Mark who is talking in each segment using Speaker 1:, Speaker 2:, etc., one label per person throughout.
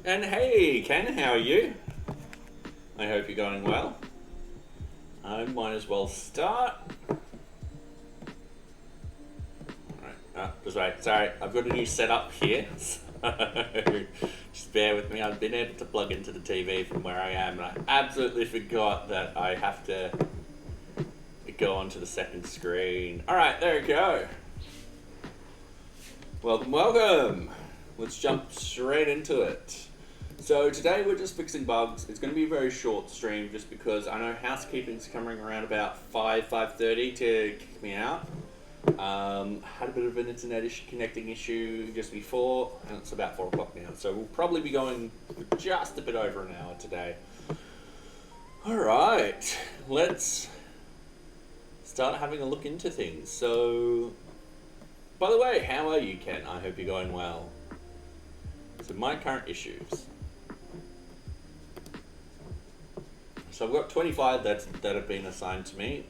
Speaker 1: And hey, Ken, how are you? I hope you're going well. I might as well start. Alright, just wait. Sorry, I've got a new setup here, so just bear with me. I've been able to plug into the TV from where I am, and I absolutely forgot that I have to go onto the second screen. Alright, there we go. Welcome. Let's jump straight into it. So today we're just fixing bugs. It's going to be a very short stream just because I know housekeeping's coming around about 5:30 to kick me out. Had a bit of an internet connecting issue just before, and it's about 4 o'clock now. So we'll probably be going for just a bit over an hour today. Alright, let's start having a look into things. So, by the way, how are you, Ken? I hope you're going well. So my current issues. So I've got 25 that have been assigned to me.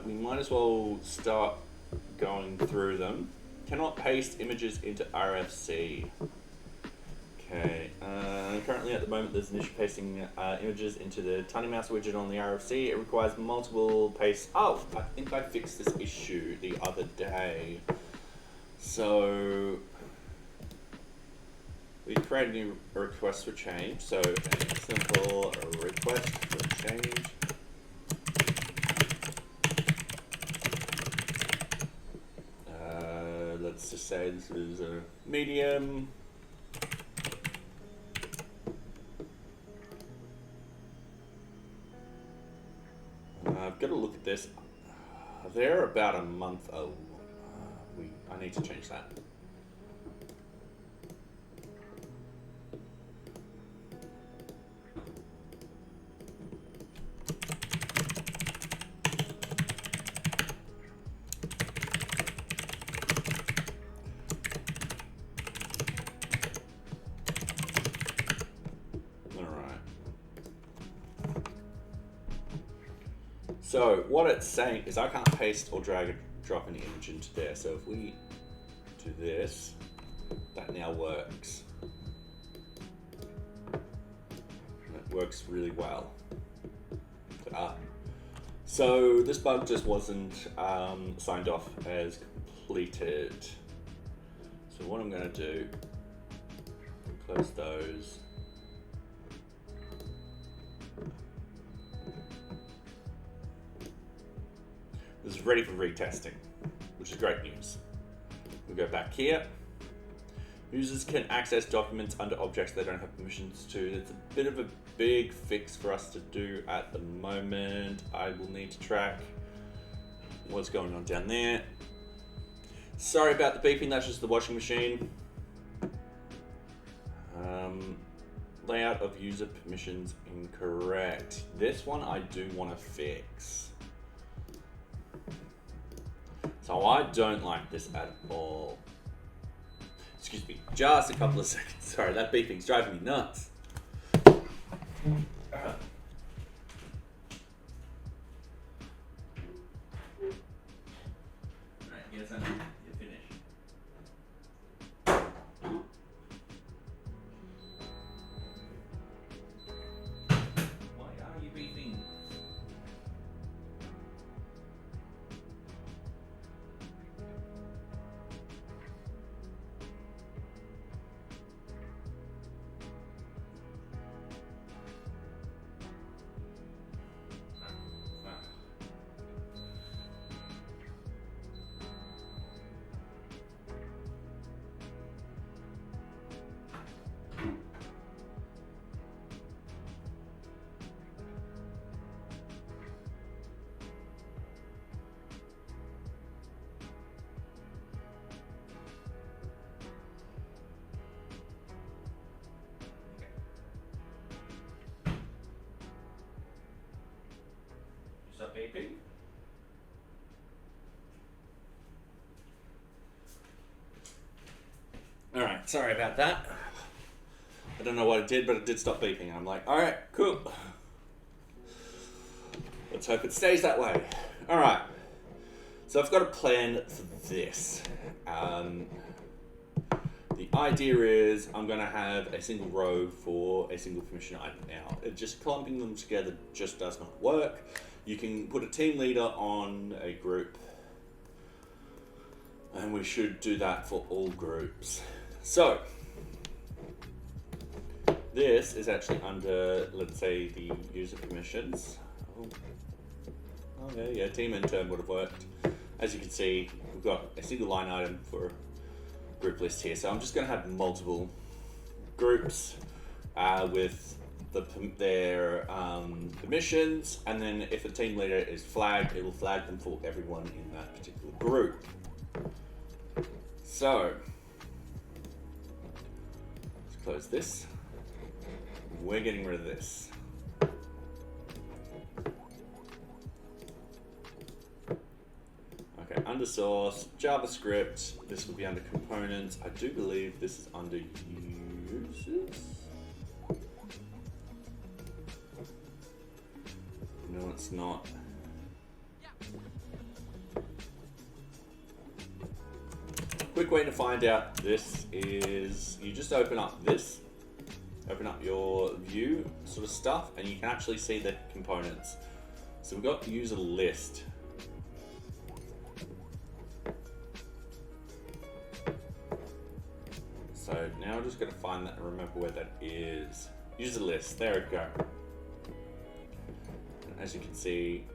Speaker 1: We might as well start going through them. Cannot paste images into RFC. Okay, currently at the moment there's an issue pasting images into the tiny mouse widget on the RFC. It requires multiple paste. Oh, I think I fixed this issue the other day. So we create a new request for change. So a simple request for change. Let's just say this is a medium. I've got to look at this. They're about a month old. I need to change that. So what it's saying is I can't paste or drag and drop an image into there. So if we do this, that now works. And it works really well. So this bug just wasn't signed off as completed. So what I'm going to do, close those. This is ready for retesting, which is great news. We'll go back here. Users can access documents under objects they don't have permissions to. It's a bit of a big fix for us to do at the moment. I will need to track what's going on down there. Sorry about the beeping, that's just the washing machine. Layout of user permissions incorrect. This one I do want to fix. So I don't like this at all. Excuse me, just a couple of seconds. Sorry, that beeping's driving me nuts. Right, yes, you're finished. Why are you beeping? Stop beeping. Alright, sorry about that. I don't know what it did, but it did stop beeping. I'm like, alright, cool. Let's hope it stays that way. Alright. So I've got a plan for this. The idea is I'm going to have a single row for a single permission item now. Just clumping them together just does not work. You can put a team leader on a group, and we should do that for all groups. So this is actually under, let's say, the user permissions. Oh yeah, team intern would have worked. As you can see, we've got a single line item for group list here. So I'm just going to have multiple groups with their permissions, and then if a team leader is flagged, it will flag them for everyone in that particular group. So let's close this. We're getting rid of this. Okay, under source, JavaScript, this will be under components. I do believe this is under users. No, it's not. Quick way to find out this is you just open up this, open up your view sort of stuff, and you can actually see the components. So we've got user list. So now I'm just going to find that and remember where that is. User list, there we go. And as you can see,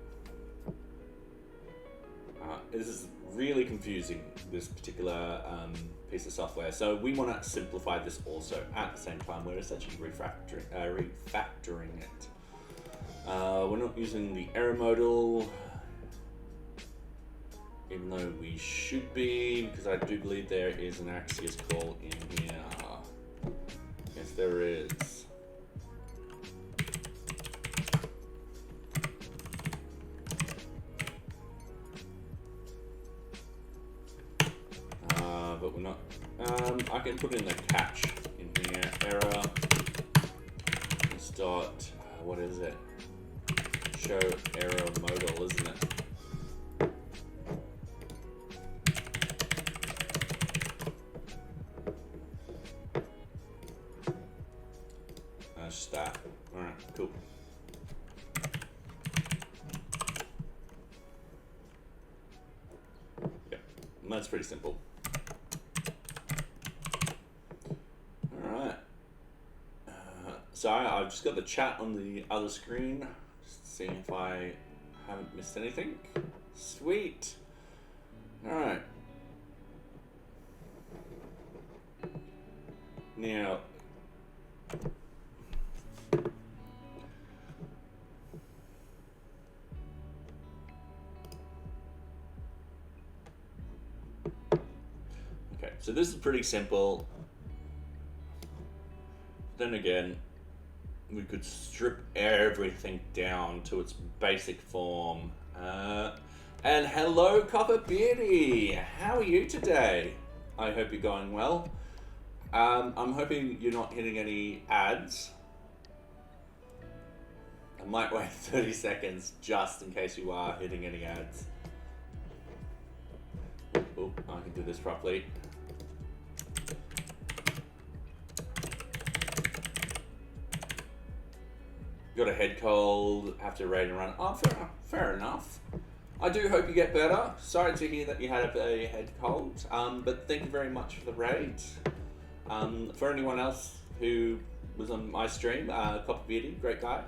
Speaker 1: this is really confusing, this particular piece of software. So we want to simplify this also at the same time. We're essentially refactoring it. We're not using the error modal, even though we should be, because I do believe there is an Axios call in here. Yes, there is. But we're not. I can put in the catch in here. Error. Start. What is it? Show error modal, isn't it? That's that. All right, cool. Yeah, that's pretty simple. So I've just got the chat on the other screen, just seeing if I haven't missed anything. Sweet. All right. Now, okay, so this is pretty simple. Then again, we could strip everything down to its basic form. And hello, Copper Beardy! How are you today? I hope you're going well. I'm hoping you're not hitting any ads. I might wait 30 seconds just in case you are hitting any ads. Oh, I can do this properly. Got a head cold, have to raid and run. Oh, fair enough. I do hope you get better. Sorry to hear that you had a head cold, but thank you very much for the raid. For anyone else who was on my stream, Copper Beardy, great guy.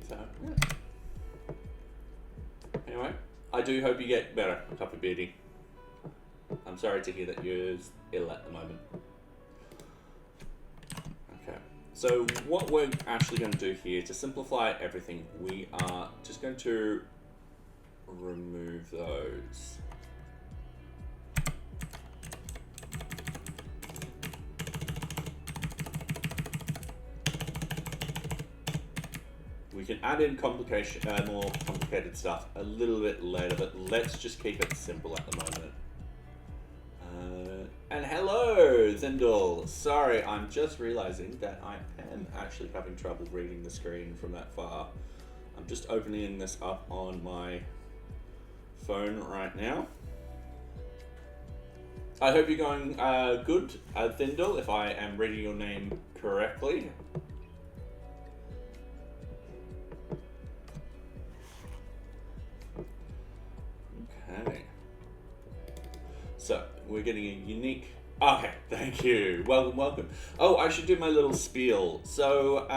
Speaker 1: So, yeah. Anyway, I do hope you get better, Copper Beardy. I'm sorry to hear that you're ill at the moment. So what we're actually going to do here to simplify everything, we are just going to remove those. We can add in more complicated stuff a little bit later, but let's just keep it simple at the moment. And hello, Zindel. Sorry, I'm just realizing that I am actually having trouble reading the screen from that far. I'm just opening this up on my phone right now. I hope you're going good, Thindle, if I am reading your name correctly. Okay. So, we're getting a unique... Okay, thank you. Welcome, welcome. Oh, I should do my little spiel. So,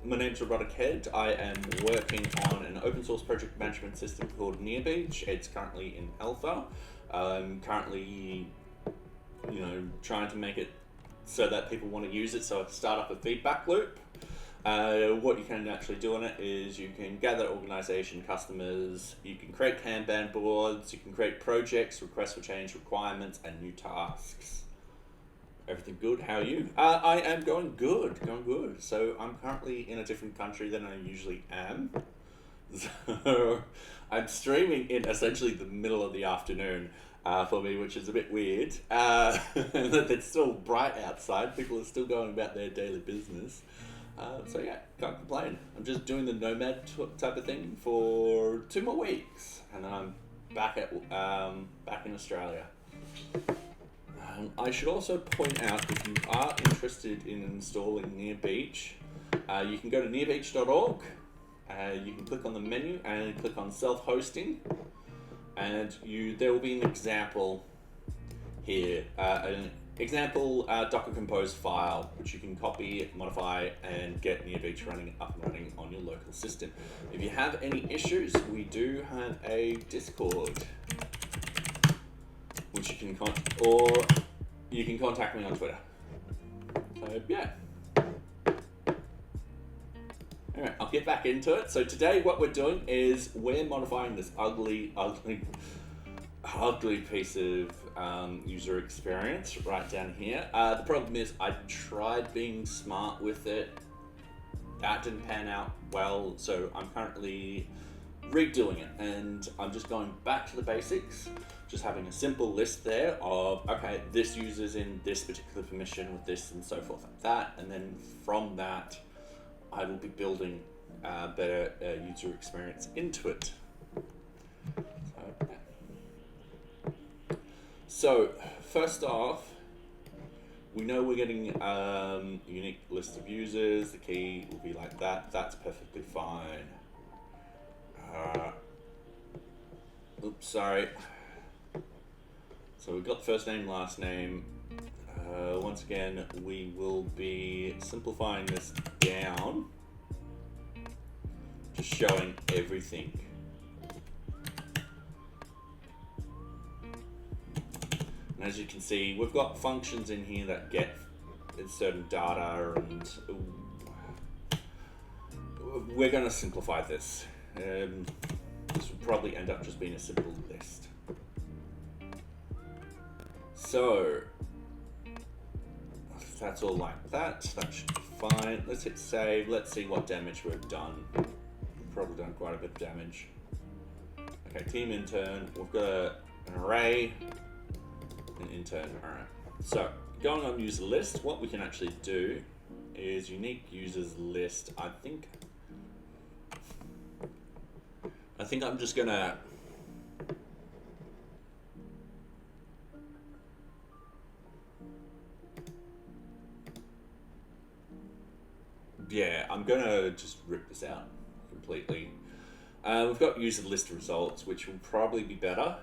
Speaker 1: my name's Robotic Head. I am working on an open source project management system called NearBeach. It's currently in alpha. I'm currently, trying to make it so that people want to use it, so I can start up a feedback loop. What you can actually do on it is you can gather organization customers, you can create Kanban boards, you can create projects, requests for change requirements, and new tasks. Everything good? How are you? I am going good. So I'm currently in a different country than I usually am. So I'm streaming in essentially the middle of the afternoon for me, which is a bit weird. It's still bright outside. People are still going about their daily business. So yeah, can't complain. I'm just doing the nomad type of thing for 2 more weeks, and then I'm back in Australia. I should also point out, if you are interested in installing NearBeach, you can go to nearbeach.org. You can click on the menu and click on self-hosting, and there will be an example here, an example Docker Compose file, which you can copy, modify, and get NearBeach up and running on your local system. If you have any issues, we do have a Discord, which you can you can contact me on Twitter. So yeah. Alright, I'll get back into it. So today what we're doing is we're modifying this ugly piece of user experience right down here. The problem is I tried being smart with it. That didn't pan out well, so I'm currently redoing it, and I'm just going back to the basics, just having a simple list there of, okay, this user's in this particular permission with this and so forth like that, and then from that I will be building a better user experience into it. So first off, we know we're getting a unique list of users. The key will be like that. That's perfectly fine. Oops, sorry. So we've got first name, last name. Once again, we will be simplifying this down, just showing everything. And as you can see, we've got functions in here that get certain data, and we're going to simplify this. This will probably end up just being a simple list. So, if that's all like that, that should be fine. Let's hit save. Let's see what damage we've done. We've probably done quite a bit of damage. Okay, team intern. We've got an array, an intern. Alright. So, going on user list, what we can actually do is unique users list. I think I'm just gonna I'm gonna just rip this out completely. We've got user list results, which will probably be better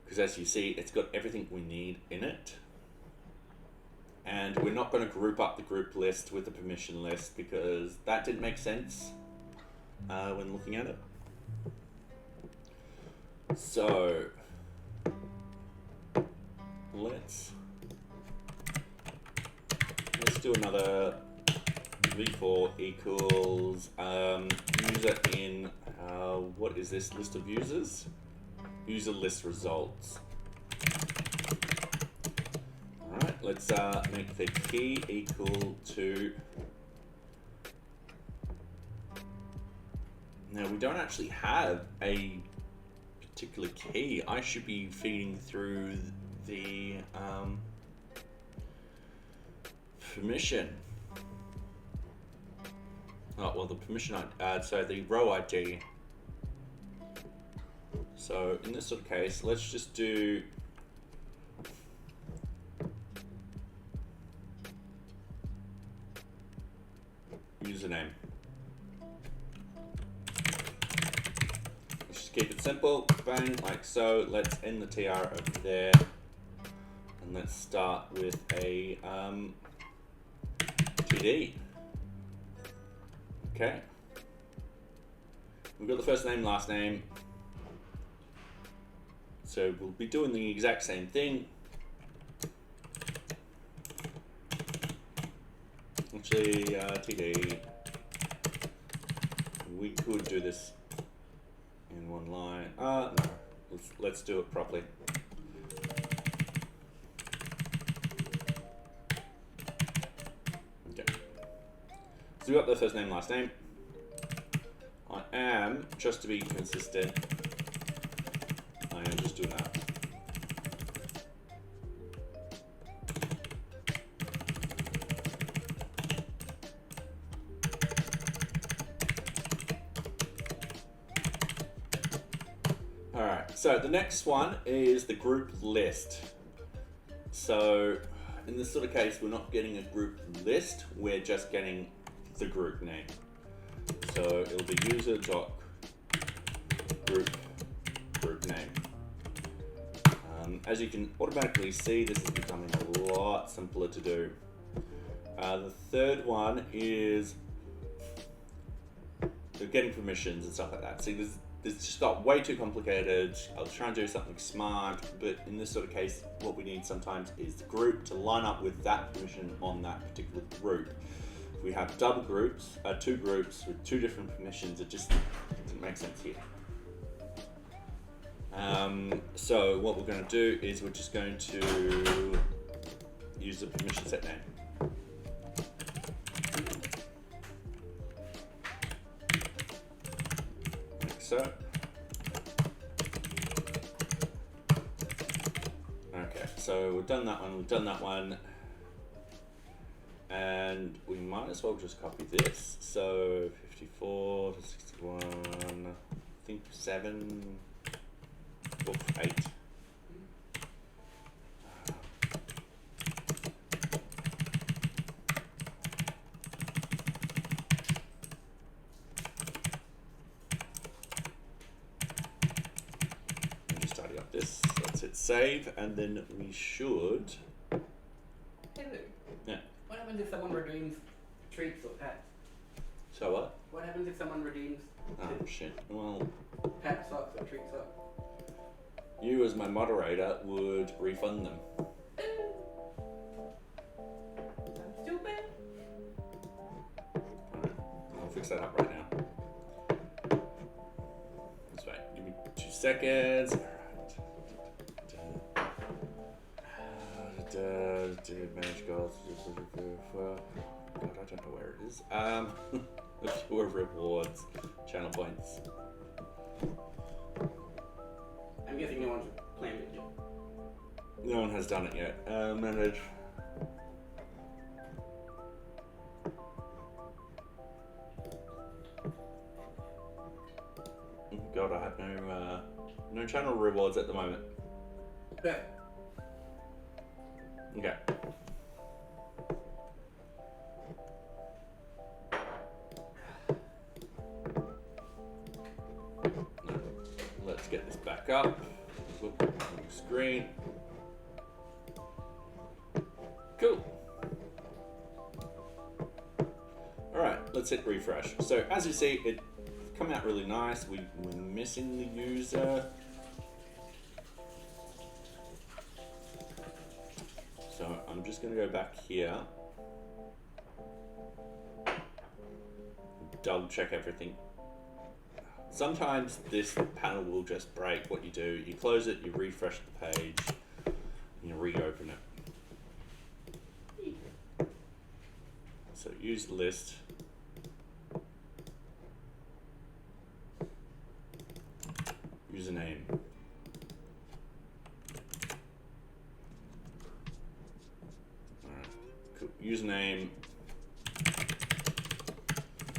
Speaker 1: because, as you see, it's got everything we need in it. And we're not going to group up the group list with the permission list because that didn't make sense when looking at it. So let's do another v4 equals user in what is this list of users? User list results. Alright, let's make the key equal to... Now we don't actually have a particular key. I should be feeding through the permission. Oh, well, the permission, so the row ID. So in this sort of case, let's just do username. Let's just keep it simple. Bang, like so. Let's end the TR over there. And let's start with a TD. Okay. We've got the first name, last name. So we'll be doing the exact same thing. Actually, TD. We could do this in one line. No. Let's do it properly. Okay. So we got the first name, last name. I am, just to be consistent, I am just doing that. Alright, so the next one is the group list. So in this sort of case, we're not getting a group list, we're just getting the group name. So it'll be user.group name. As you can automatically see, this is becoming a lot simpler to do. The third one is getting permissions and stuff like that. See, this just got way too complicated. I was trying to do something smart, but in this sort of case, what we need sometimes is the group to line up with that permission on that particular group. If we have double groups, two groups with two different permissions, it just doesn't make sense here. So what we're going to do is we're just going to use the permission set name. Like so. Okay, so we've done that one, and we might as well just copy this. So 54 to 61, I think 7. 8. Just tidy up this. Let's hit save, and then we should.
Speaker 2: Hey Lou.
Speaker 1: Yeah.
Speaker 2: What happens if someone redeems treats or pets?
Speaker 1: So what?
Speaker 2: What happens if someone redeems
Speaker 1: Oh shit. Well,
Speaker 2: pet socks or treat socks?
Speaker 1: you as my moderator would refund them.
Speaker 2: I'm stupid.
Speaker 1: Alright, I'll fix that up right now. That's right. Give me 2 seconds. Alright. Manage goals. God, I don't know where it is. A few rewards, channel points.
Speaker 2: I'm guessing no one's planned it yet.
Speaker 1: No one has done it yet. Manage. God, I have no channel rewards at the moment.
Speaker 2: Okay.
Speaker 1: Okay. Let's get this back up. Whoop, screen. Cool. Alright, let's hit refresh. So as you see, it's come out really nice. We're missing the user. So I'm just going to go back here. Double check everything. Sometimes this panel will just break. What you do, you close it, you refresh the page, and you reopen it. So use list. Username. Alright, cool. Username.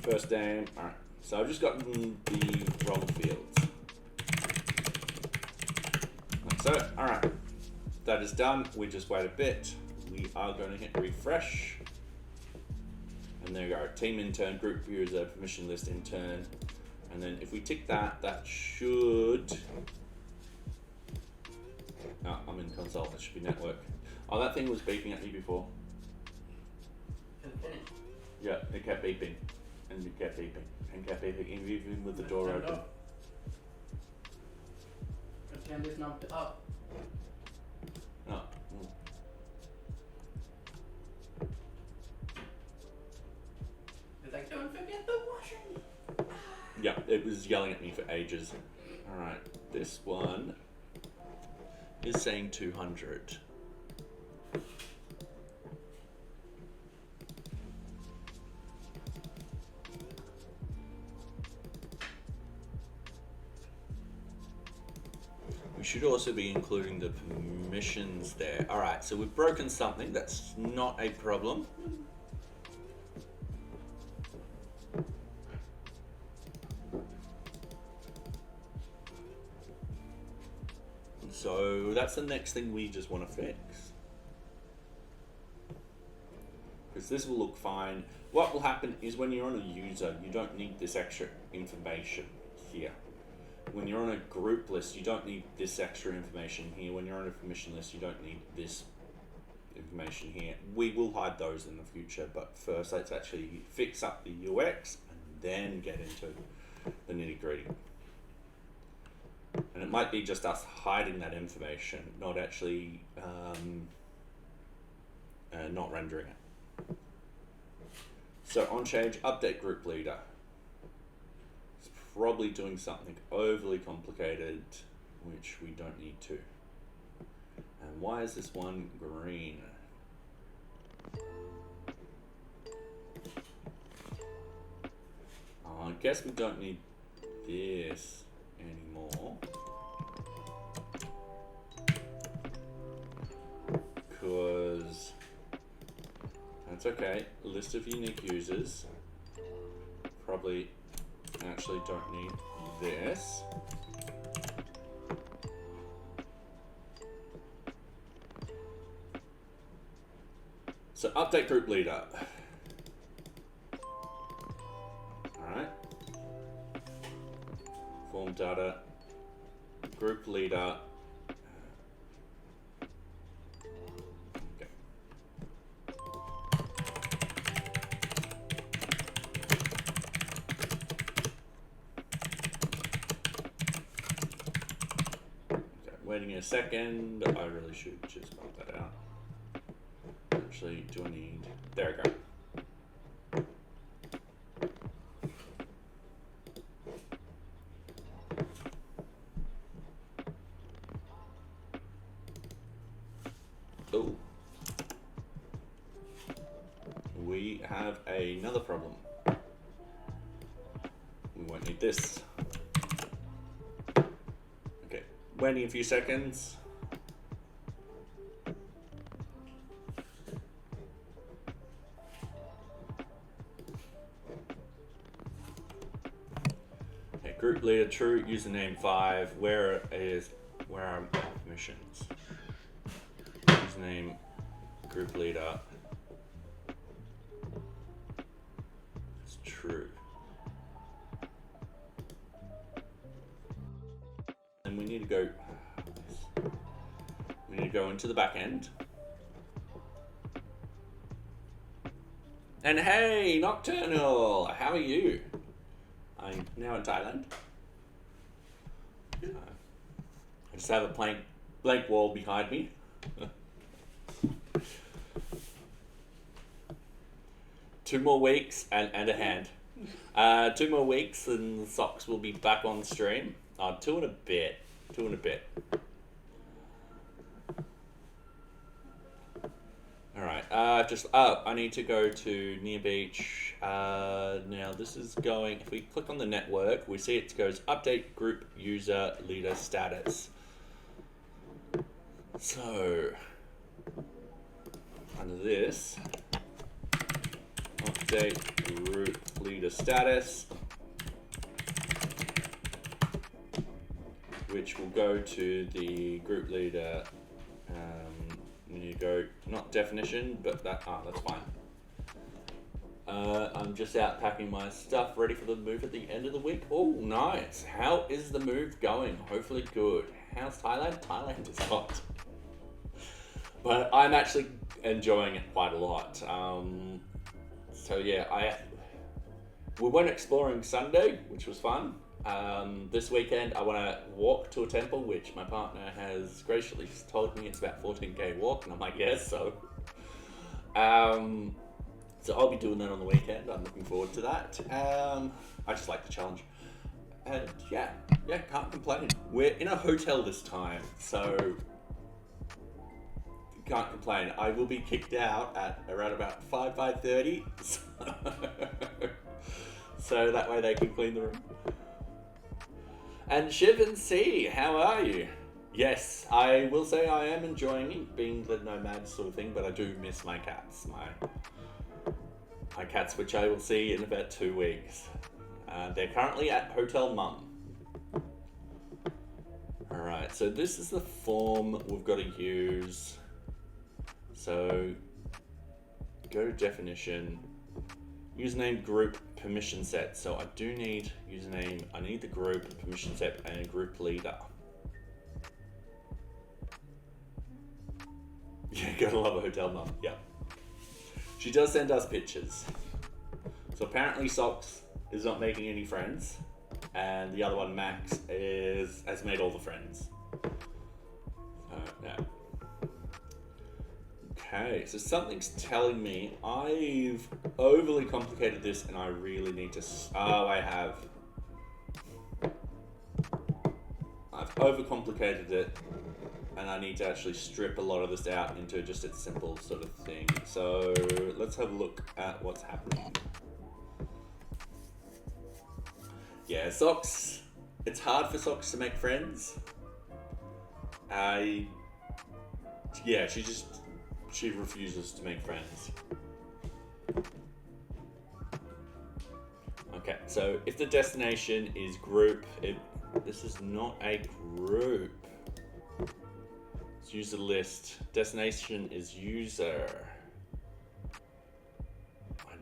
Speaker 1: First name. Alright. So I've just gotten the wrong fields. Like so, alright. That is done. We just wait a bit. We are going to hit refresh. And there you go, team intern, group user, permission list intern. And then if we tick that, that should, oh, I'm in console, that should be network. Oh, that thing was beeping at me before. Yeah, it kept beeping, and it kept beeping, and kept beeping, even with the door open.
Speaker 2: Let's turn this knob up.
Speaker 1: Oh.
Speaker 2: It's like, don't forget the washing.
Speaker 1: Yeah, it was yelling at me for ages. Alright, this one is saying 200. We should also be including the permissions there. Alright, so we've broken something, that's not a problem. So that's the next thing we just want to fix. Because this will look fine. What will happen is when you're on a user, you don't need this extra information here. When you're on a group list, you don't need this extra information here. When you're on a permission list, you don't need this information here. We will hide those in the future, but first let's actually fix up the UX and then get into the nitty-gritty. And it might be just us hiding that information, not actually not rendering it. So on change, update group leader. It's probably doing something overly complicated, which we don't need to. And why is this one green? I guess we don't need this anymore. Because that's okay. List of unique users. Probably actually don't need this. So update group leader. Alright. Form data. Group leader. Okay. Waiting a second. I really should just bump that out. Actually, do I need... There we go. Oh. We have another problem. We won't need this. Okay, waiting a few seconds. Okay, group leader true, username 5. Where are my permissions? Username, group leader. It's true. And we need to go. We need to go into the back end. And hey, Nocturnal, how are you? I'm now in Thailand. I just have a blank wall behind me. 2 more weeks and a hand. 2 more weeks and the socks will be back on stream. 2 and a bit. 2 and a bit. Alright, I need to go to NearBeach. Now this is going, if we click on the network, we see it goes update group user leader status. So, under this, update group leader status, which will go to the group leader. We need to go, not definition, but that's fine. I'm just out packing my stuff, ready for the move at the end of the week. Oh, nice. How is the move going? Hopefully good. How's Thailand? Thailand is hot. But I'm actually enjoying it quite a lot. So yeah, we went exploring Sunday, which was fun. This weekend I want to walk to a temple, which my partner has graciously told me it's about 14k walk, and I'm like, yes, so. So I'll be doing that on the weekend. I'm looking forward to that. I just like the challenge. And yeah, can't complain. We're in a hotel this time, so can't complain. I will be kicked out at around about 5:30, so that way they can clean the room. And Shiv and C, how are you? Yes, I will say I am enjoying it, being the nomad sort of thing, but I do miss my cats. My cats, which I will see in about 2 weeks. They're currently at Hotel Mum. Alright, so this is the form we've got to use. So, go to definition, username, group, permission set. So I do need username, I need the group, permission set, and a group leader. Yeah, gotta love a Hotel Mum, yeah. She does send us pictures. So apparently Socks is not making any friends, and the other one, Max, has made all the friends. Yeah. Okay, so something's telling me I've overly complicated this, and I really need to. I have. I've overcomplicated it, and I need to actually strip a lot of this out into just a simple sort of thing. So let's have a look at what's happening. Yeah, Socks. It's hard for Socks to make friends. Yeah, she refuses to make friends. Okay, so if the destination is group, this is not a group. It's user list. Destination is user. I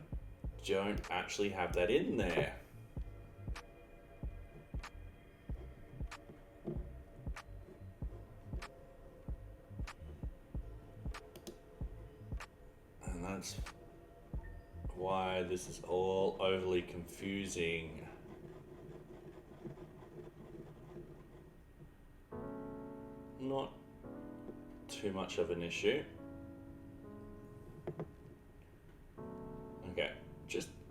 Speaker 1: don't actually have that in there. And that's why this is all overly confusing. Not too much of an issue. Okay,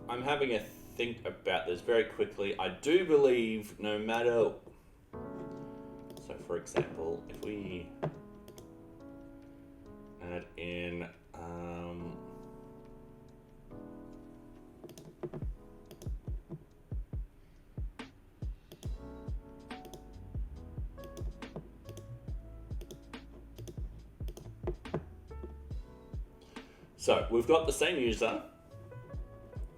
Speaker 1: I'm having a think about this very quickly. I do believe no matter, so for example, if we add in so we've got the same user,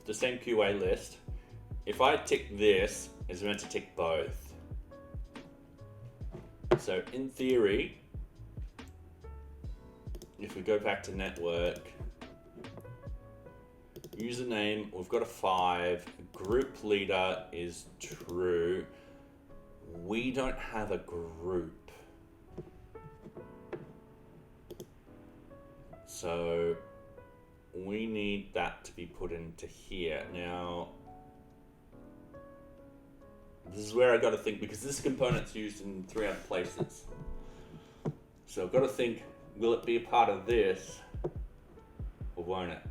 Speaker 1: the same QA list. If I tick this, it's meant to tick both. So in theory, if we go back to network, username, we've got a 5, group leader is true. We don't have a group. So we need that to be put into here. Now, this is where I got to think, because this component's used in 3 other places. So I've got to think, will it be a part of this, or won't it?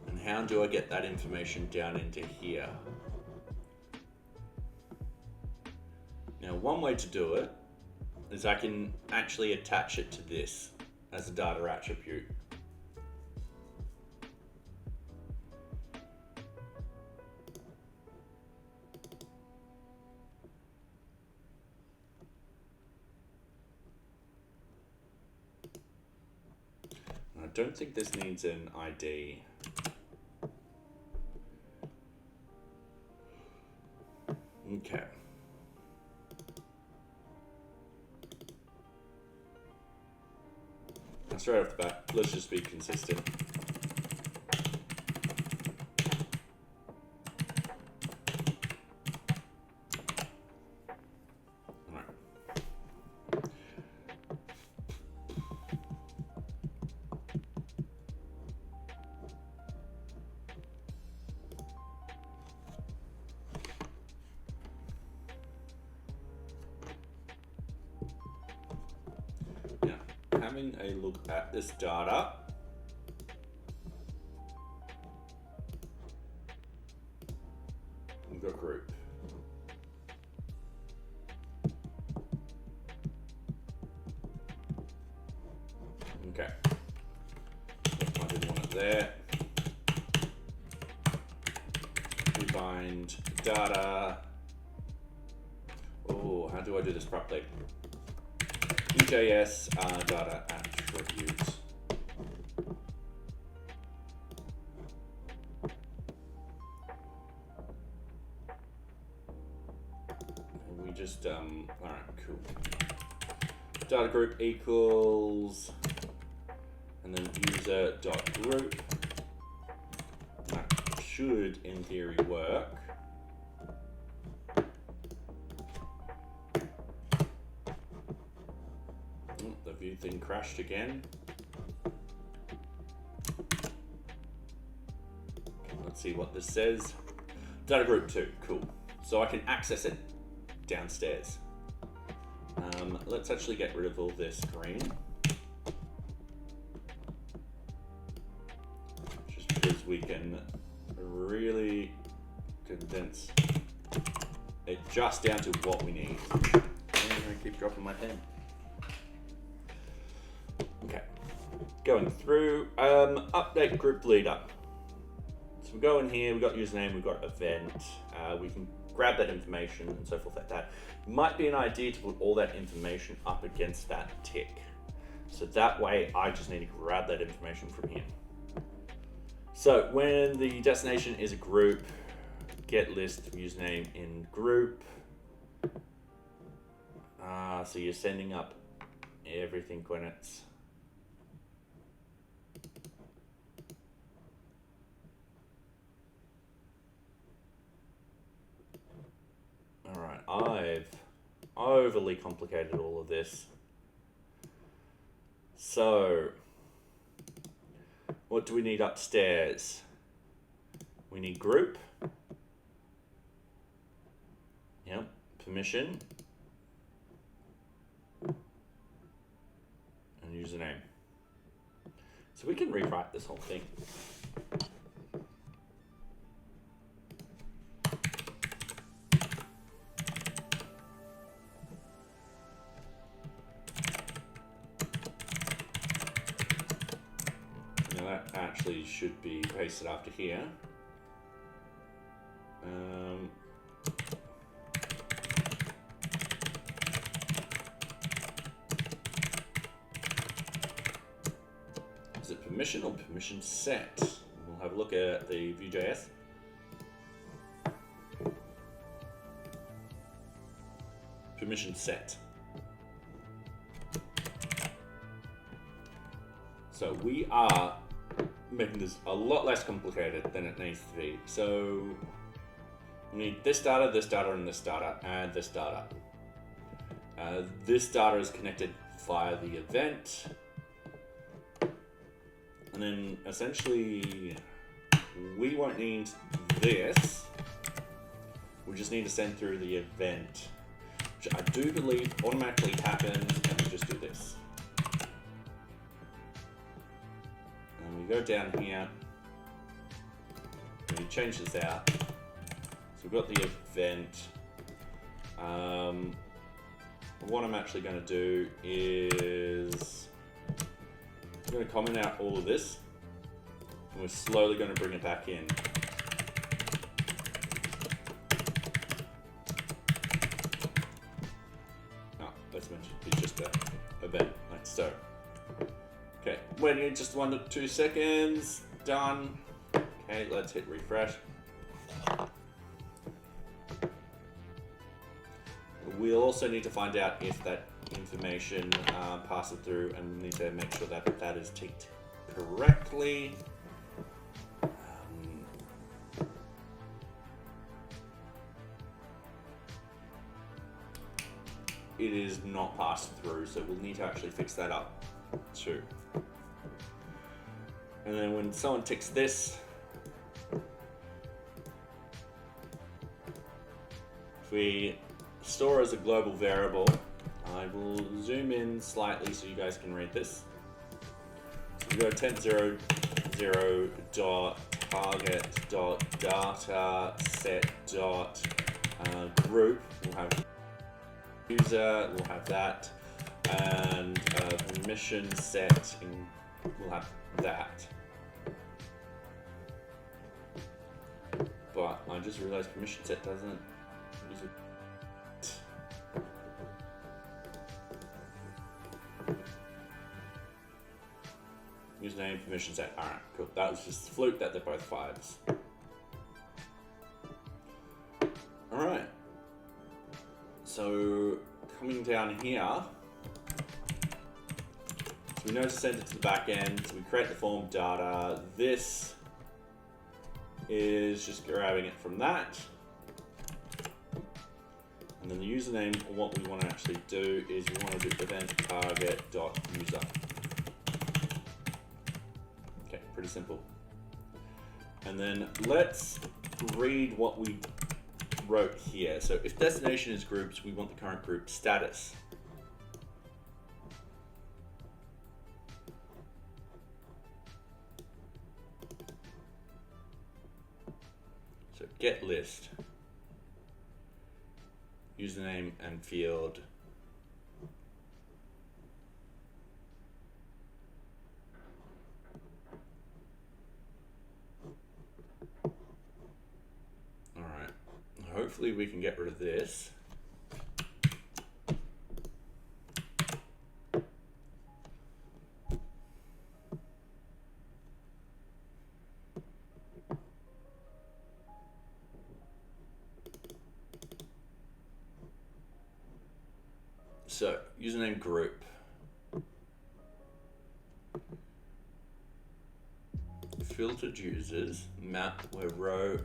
Speaker 1: And how do I get that information down into here? Now, one way to do it is I can actually attach it to this as a data attribute. I don't think this needs an ID. Okay. straight off the bat, let's just be consistent. Having a look at this data, we've got group. Okay, I didn't want it there. We find data. Oh, how do I do this properly? EJS data attributes. We just, all right, cool. Data group equals, and then user dot group. That should, in theory, work. The view thing crashed again. Let's see what this says. Data group 2, cool. So I can access it downstairs. Let's actually get rid of all this green. Just because we can really condense it just down to what we need. I'm going to keep dropping my pen. Okay, going through, update group leader. So we go in here, we've got username, we've got event, we can grab that information and so forth like that. Might be an idea to put all that information up against that tick. So that way I just need to grab that information from here. So when the destination is a group, get list of username in group. So you're sending up everything when it's alright, I've overly complicated all of this. So what do we need upstairs? We need group. Yep, permission. And username. So we can rewrite this whole thing. Now that actually should be pasted after here. Is it permission or permission set? We'll have a look at the Vue.js. Permission set. So we are making this a lot less complicated than it needs to be. So we need this data, and this data, and this data. This data is connected via the event. And then essentially, we won't need this. We just need to send through the event, which I do believe automatically happens, and we just do this. And we go down here, and we change this out. So we've got the event. What I'm actually going to do is I'm going to comment out all of this, and we're slowly going to bring it back in. Oh, let's mention it's just an event, like so. Okay, waiting just 1 to 2 seconds. Done. Okay, let's hit refresh. We'll also need to find out if that information, pass it through, and we need to make sure that that is ticked correctly. It is not passed through, so we'll need to actually fix that up too. And then when someone ticks this, if we store as a global variable, I will zoom in slightly so you guys can read this. So we go temp0 dot target dot data set dot group. We'll have user, we'll have that, and permission set, we'll have that. But I just realized permission set doesn't use it. Username, permission set. Alright, cool. That was just a fluke that they're both 5s. Alright. So, coming down here, so we know to send it to the back end, so we create the form data. This is just grabbing it from that. And then the username, or what we want to actually do is we want to do event target.user. Okay, pretty simple. And then let's read what we wrote here. So if destination is groups, we want the current group status. So get list, username and field. All right, hopefully we can get rid of this. So, username group. Filtered users, map, where row.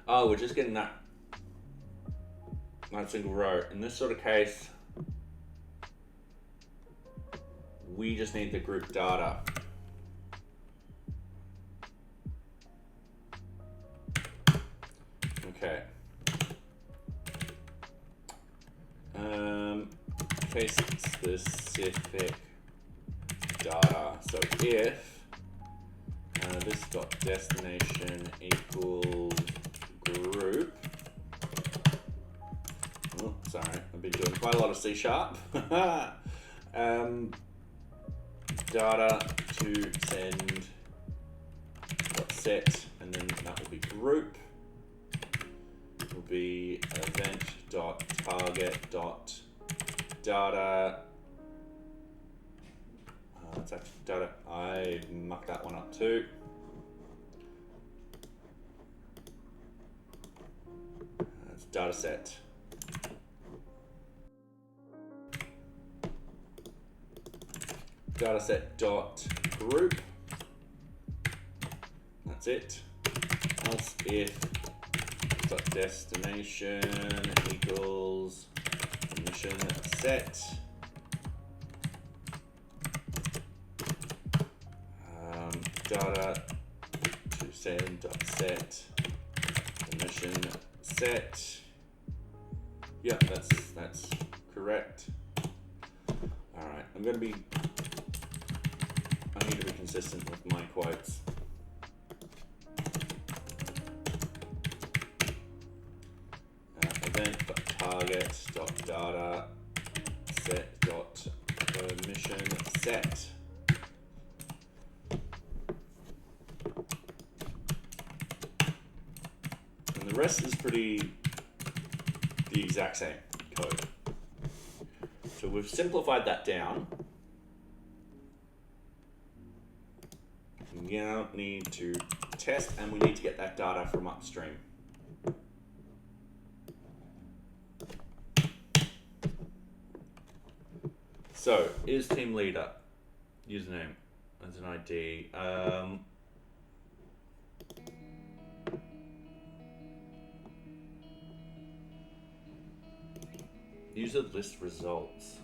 Speaker 1: Oh, we're just getting that single row. In this sort of case, we just need the group data. Okay. Case specific data. So if this dot destination equals group. Oh, sorry, I've been doing quite a lot of C#. Data to send dot set, and then that will be group. It will be event dot target dot data. That's actually data. I mucked that one up too. That's data set. Dataset dot group. That's it. Else if dot destination equals permission set. Data to send dot set permission set. Yeah, that's correct. All right, I need to be consistent with my quotes. Event dot target dot data set dot permission set. And the rest is the exact same code. So we've simplified that down. We now need to test, and we need to get that data from upstream. So, is team leader username as an ID? User list results.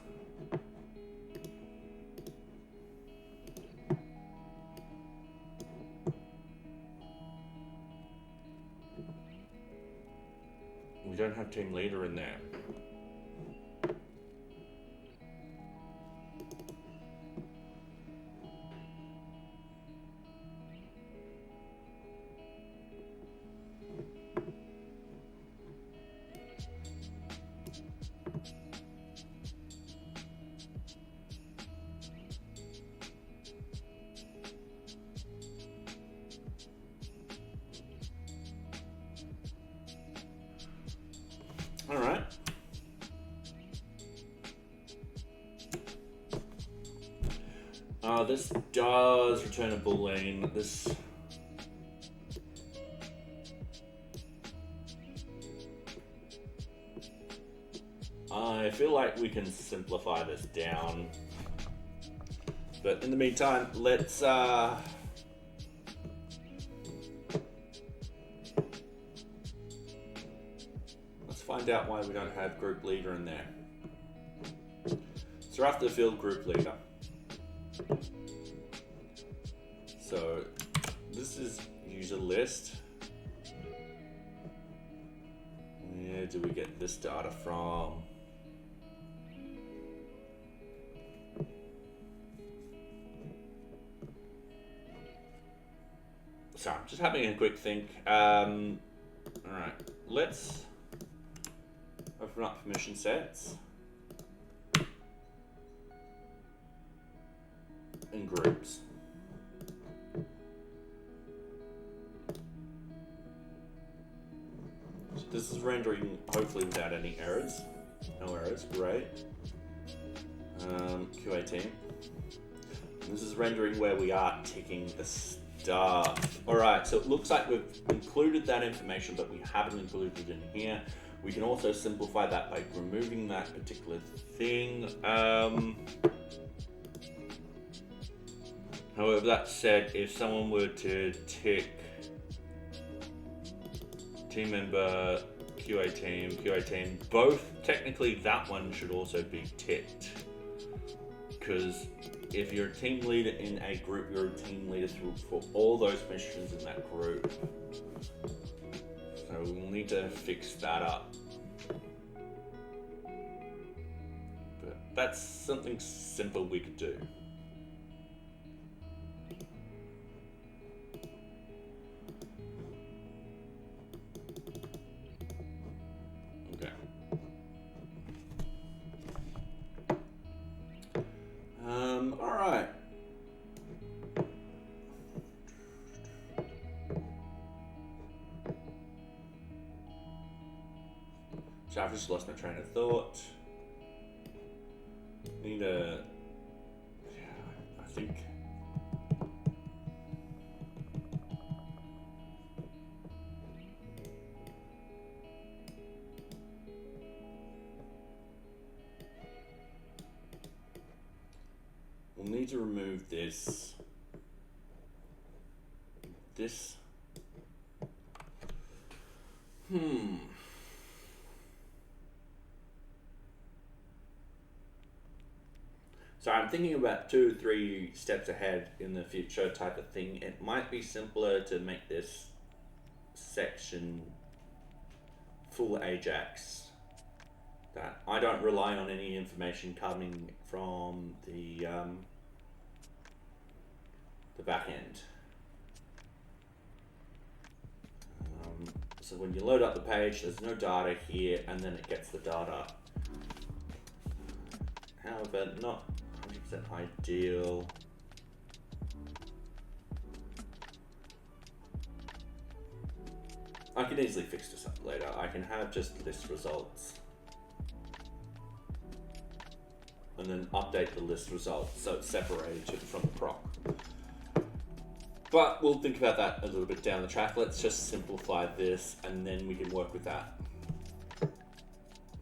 Speaker 1: We don't have team leader in there. All right. This does return a boolean. This. I feel like we can simplify this down. But in the meantime, let's find out why we don't have group leader in there. So after the field group leader. So this is user list. Where do we get this data from? So I'm just having a quick think. All right, let's open up permission sets and groups. So this is rendering hopefully without any errors. No errors, great. QA team. This is rendering where we are ticking the stuff. All right, so it looks like we've included that information, but we haven't included it in here. We can also simplify that by removing that particular thing. However, that said, if someone were to tick team member, QA team, both, technically that one should also be ticked. Because if you're a team leader in a group, you're a team leader for all those missions in that group. So we'll need to fix that up. But that's something simple we could do. Okay. All right. So I've just lost my train of thought. Need a, I think. We'll need to remove this. So I'm thinking about 2 or 3 steps ahead in the future type of thing. It might be simpler to make this section full Ajax. That I don't rely on any information coming from the back end. So when you load up the page, there's no data here, and then it gets the data. However, not 100% ideal. I can easily fix this up later. I can have just list results. And then update the list results so it's separated from the proc. But we'll think about that a little bit down the track. Let's just simplify this and then we can work with that.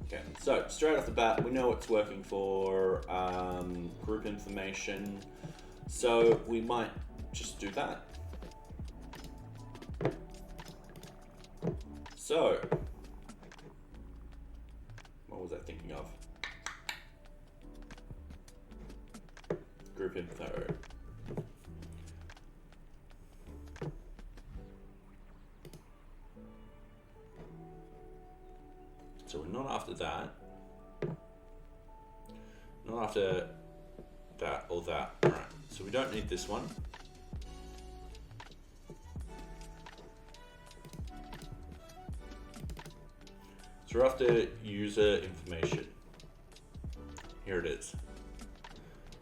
Speaker 1: Okay, so straight off the bat, we know it's working for group information, so we might just do that. So, what was I thinking of? Group info. So we're not after that. Not after that or that. Alright, so we don't need this one. So we're after user information. Here it is.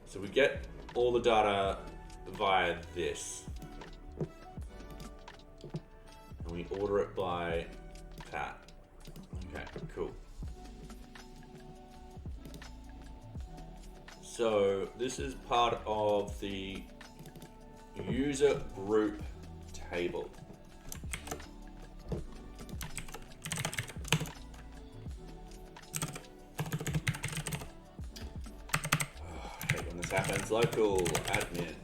Speaker 1: So we get all the data via this. And we order it by that. Okay, cool. So this is part of the user group table. I hate when this happens. Local admin.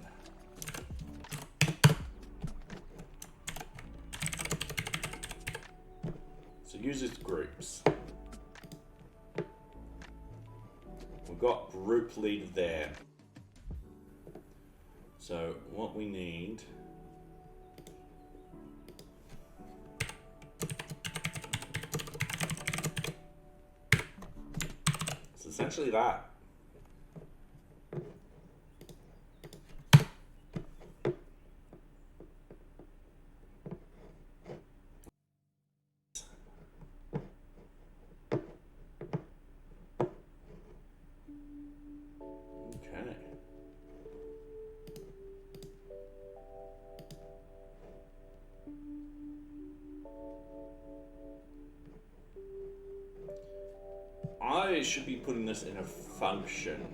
Speaker 1: So users groups. We've got group lead there. So what we need is essentially that. Okay. I should be putting this in a function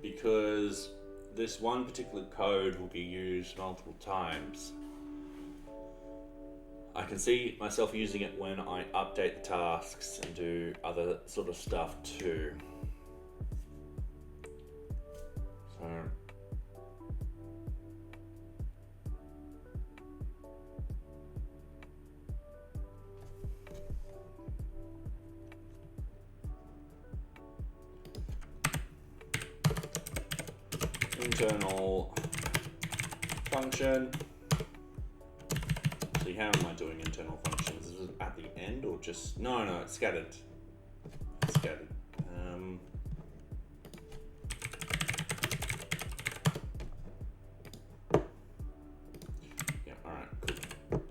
Speaker 1: because this one particular code will be used multiple times. I can see myself using it when I update the tasks and do other sort of stuff too. So internal function. See, how am I doing internal functions? Is it at the end or just no? It's scattered. It's scattered. Yeah. All right. Cool.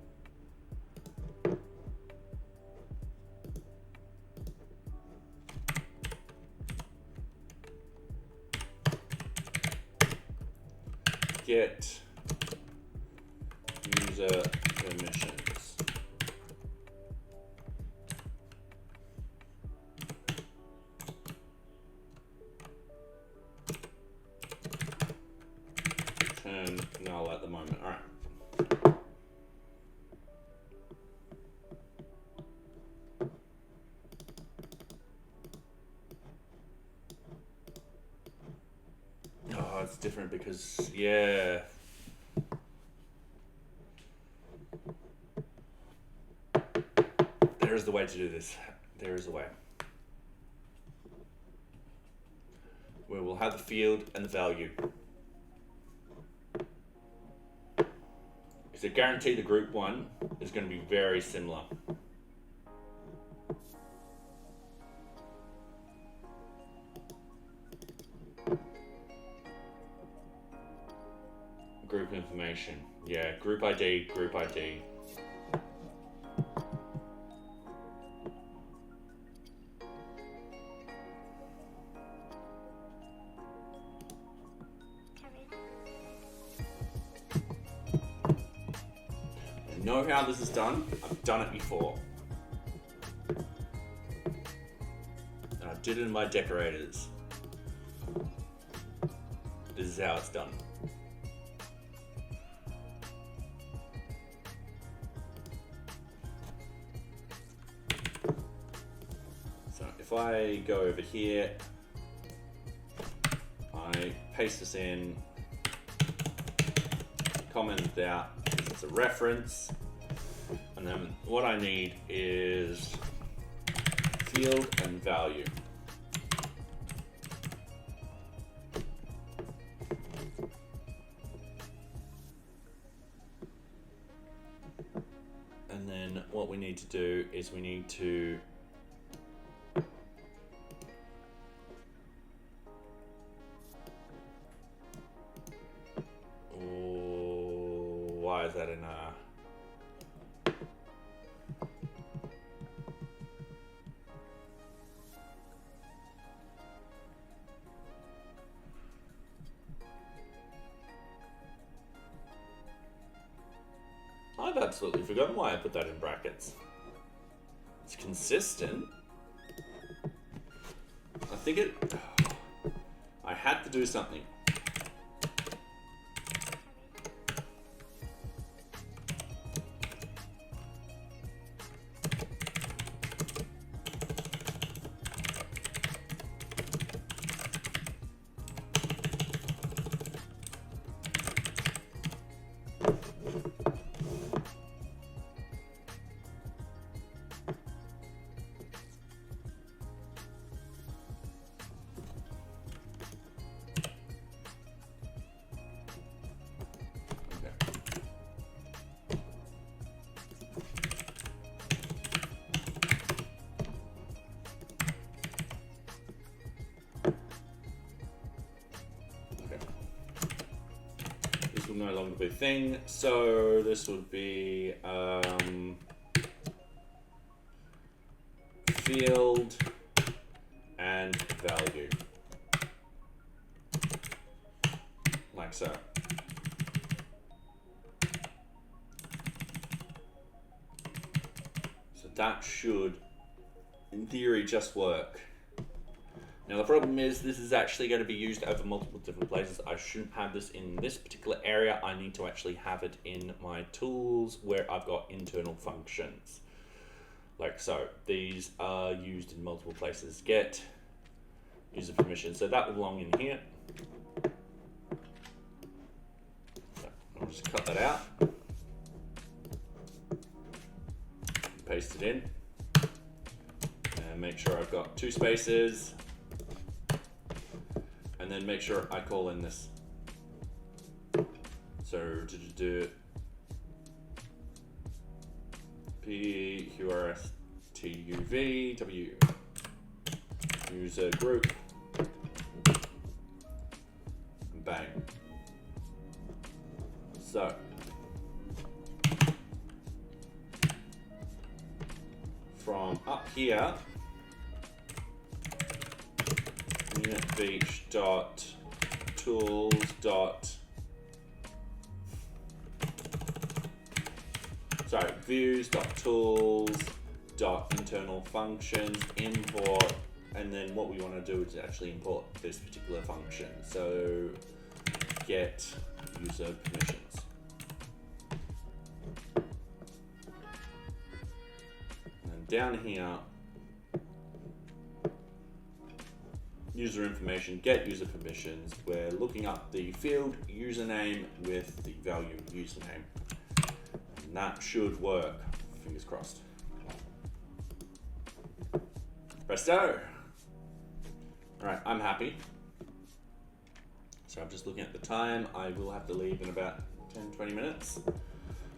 Speaker 1: Get user permissions. Turn null at the moment. All right. Oh, it's different because, yeah. There is the way to do this. There is a way. Where we'll have the field and the value. Because I guarantee the group one is going to be very similar. Group information. Yeah, group ID, group ID. I know how this is done. I've done it before. And I did it in my decorators. This is how it's done. I go over here, I paste this in, comment it out, it's a reference, and then what I need is field and value. And then what we need to do is we need to why is that in I've absolutely forgotten why I put that in brackets. It's consistent. I think I had to do something. Will no longer be a thing, so this would be field and value, like so. So that should, in theory, just work. Now the problem is this is actually going to be used over multiple different places. I shouldn't have this in this particular area. I need to actually have it in my tools where I've got internal functions. Like so. These are used in multiple places. Get user permission. So that will belong in here. So I'll just cut that out. Paste it in. And make sure I've got 2 spaces. And then make sure I call in this. So to do PQRSTUV W user group, bang. So from up here, NearBeach dot tools dot views dot tools dot internal functions import, and then what we want to do is actually import this particular function. So get user permissions. And down here, user information, get user permissions. We're looking up the field username with the value username. And that should work. Fingers crossed. Presto! Alright, I'm happy. So I'm just looking at the time. I will have to leave in about 10-20 minutes.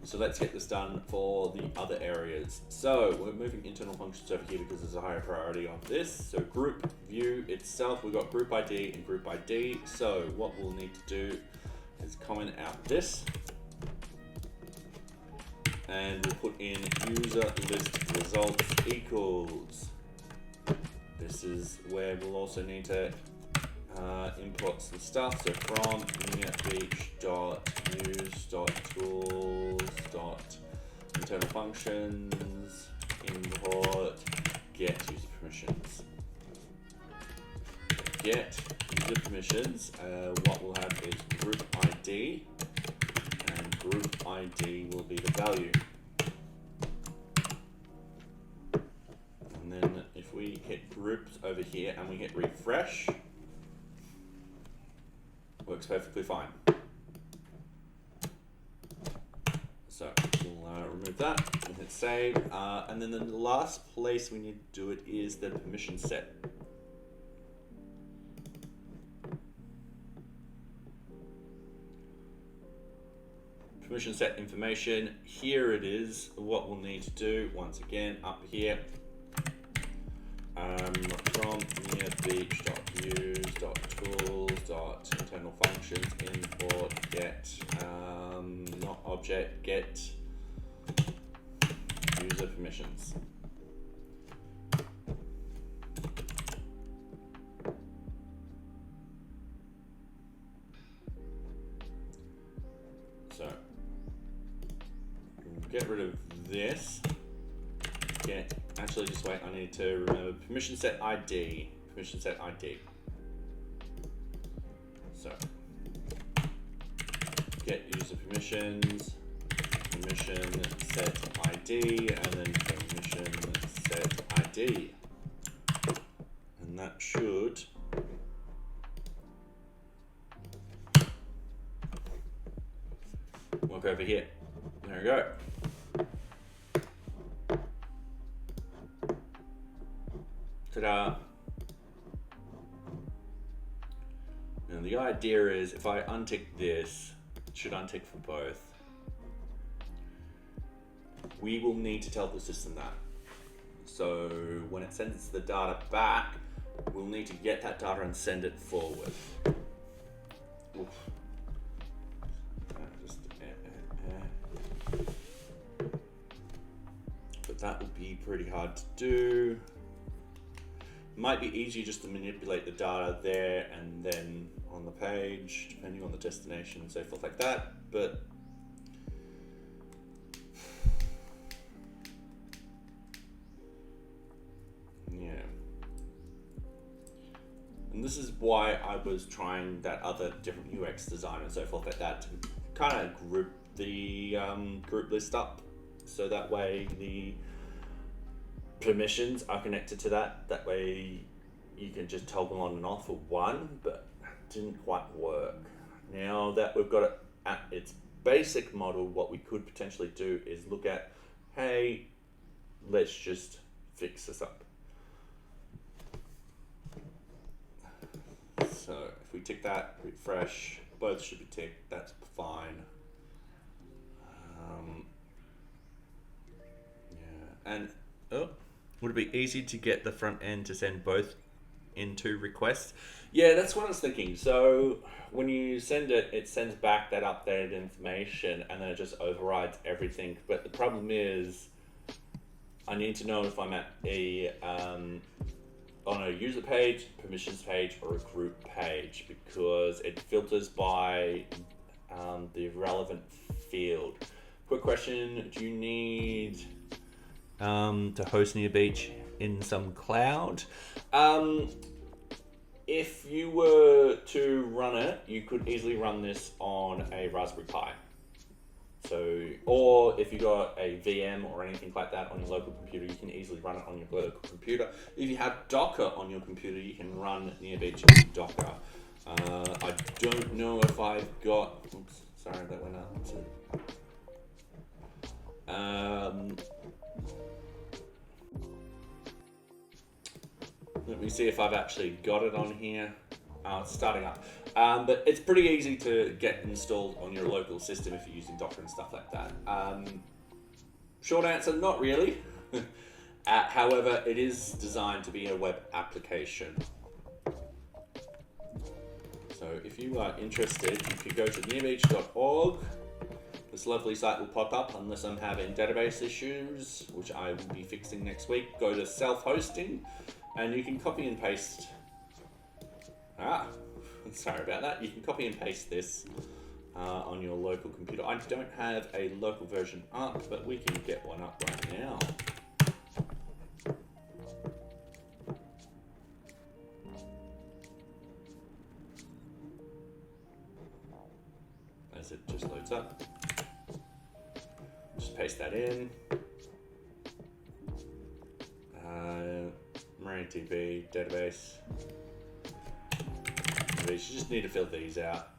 Speaker 1: So let's get this done for the other areas. So we're moving internal functions over here because there's a higher priority on this. So group view itself, we've got group ID and group ID. So what we'll need to do is comment out this. And we'll put in user list results equals. This is where we'll also need to import some stuff. So from NearBeach.use.tools.internal functions, import get user permissions. Get user permissions, what we'll have is group ID, and group ID will be the value. And then if we hit groups over here and we hit refresh, works perfectly fine. So we'll remove that and hit save. And then the last place we need to do it is the permission set. Permission set information, here it is. What we'll need to do, once again, up here, from nearbeach.use.tools.internal functions, import get, not object, get user permissions. So get rid of this. Actually, just wait. I need to remember permission set ID. Permission set ID. So get user permissions. Permission set ID, and then permission set ID, and that should work over here. There we go. Ta-da. Now the idea is if I untick this, it should untick for both. We will need to tell the system that. So when it sends the data back, we'll need to get that data and send it forward. Oof. But that will be pretty hard to do. Might be easier just to manipulate the data there and then on the page, depending on the destination and so forth like that. But yeah. And this is why I was trying that other different UX design and so forth like that to kind of group the group list up, so that way the permissions are connected to that. That way you can just toggle on and off for one, but it didn't quite work. Now that we've got it at its basic model, what we could potentially do is look at, hey, let's just fix this up. So if we tick that, refresh, both should be ticked, that's fine. Yeah, and would it be easy to get the front end to send both into requests? Yeah, that's what I was thinking. So when you send it, it sends back that updated information and then it just overrides everything. But the problem is I need to know if I'm at a on a user page, permissions page, or a group page, because it filters by the relevant field. Quick question, do you need to host NearBeach in some cloud? If you were to run it, you could easily run this on a Raspberry Pi. So, or if you got a VM or anything like that on your local computer, you can easily run it on your local computer. If you have Docker on your computer, you can run NearBeach in Docker. I don't know if I've got, oops, sorry, that went up to, let me see if I've actually got it on here. It's starting up. But it's pretty easy to get installed on your local system if you're using Docker and stuff like that. Short answer, not really. However, it is designed to be a web application. So if you are interested, you could go to nearbeach.org. This lovely site will pop up unless I'm having database issues, which I will be fixing next week. Go to self-hosting and you can copy and paste. Sorry about that. You can copy and paste this on your local computer. I don't have a local version up, but we can get one up right now. As it just loads up. Just paste that in. MarineDB database. You just need to fill these out.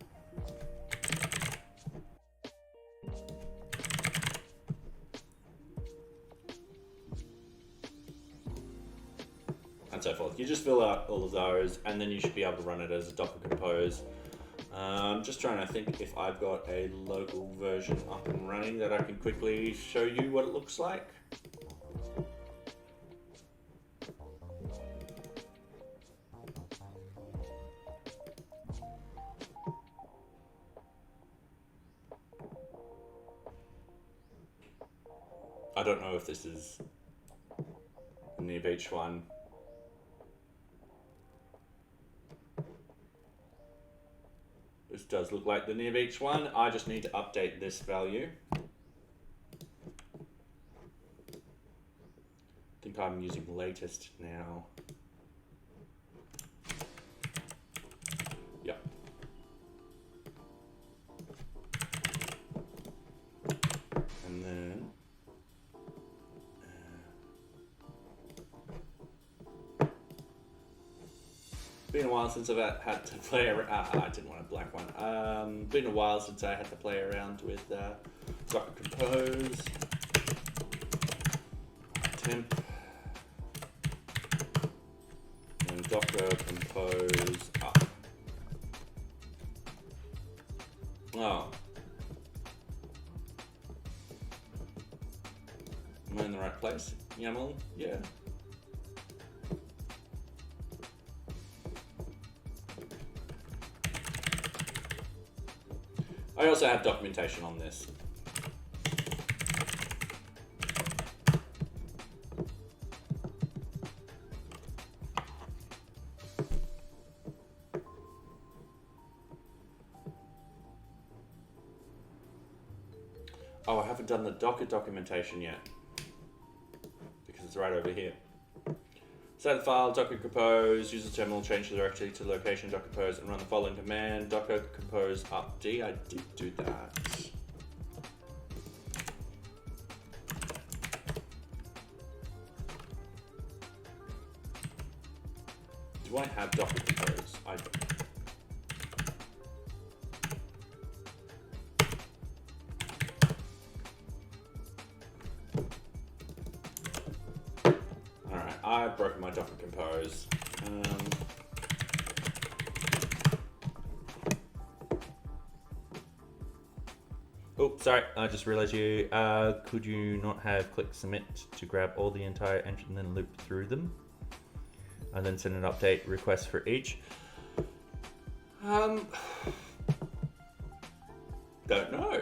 Speaker 1: And so forth. You just fill out all of those, and then you should be able to run it as a Docker Compose. Just trying to think if I've got a local version up and running that I can quickly show you what it looks like. I don't know if this is the NearBeach one. This does look like the NearBeach one. I just need to update this value. I think I'm using latest now. Yep. And then been a while since I've had to play around. I didn't want a black one. Been a while since I had to play around with Docker Compose, temp, and Docker Compose up. Oh. Am I in the right place? YAML? Yeah. I also have documentation on this. Oh, I haven't done the Docker documentation yet because it's right over here. Set the file, Docker Compose, use the terminal, change the directory to location Docker Compose, and run the following command, Docker Compose upd. I did do that. Do I have Docker Compose? I don't. I've broken my Docker Compose. Oh, sorry, I just realized you, could you not have click submit to grab all the entire entry and then loop through them? And then send an update request for each? Don't know.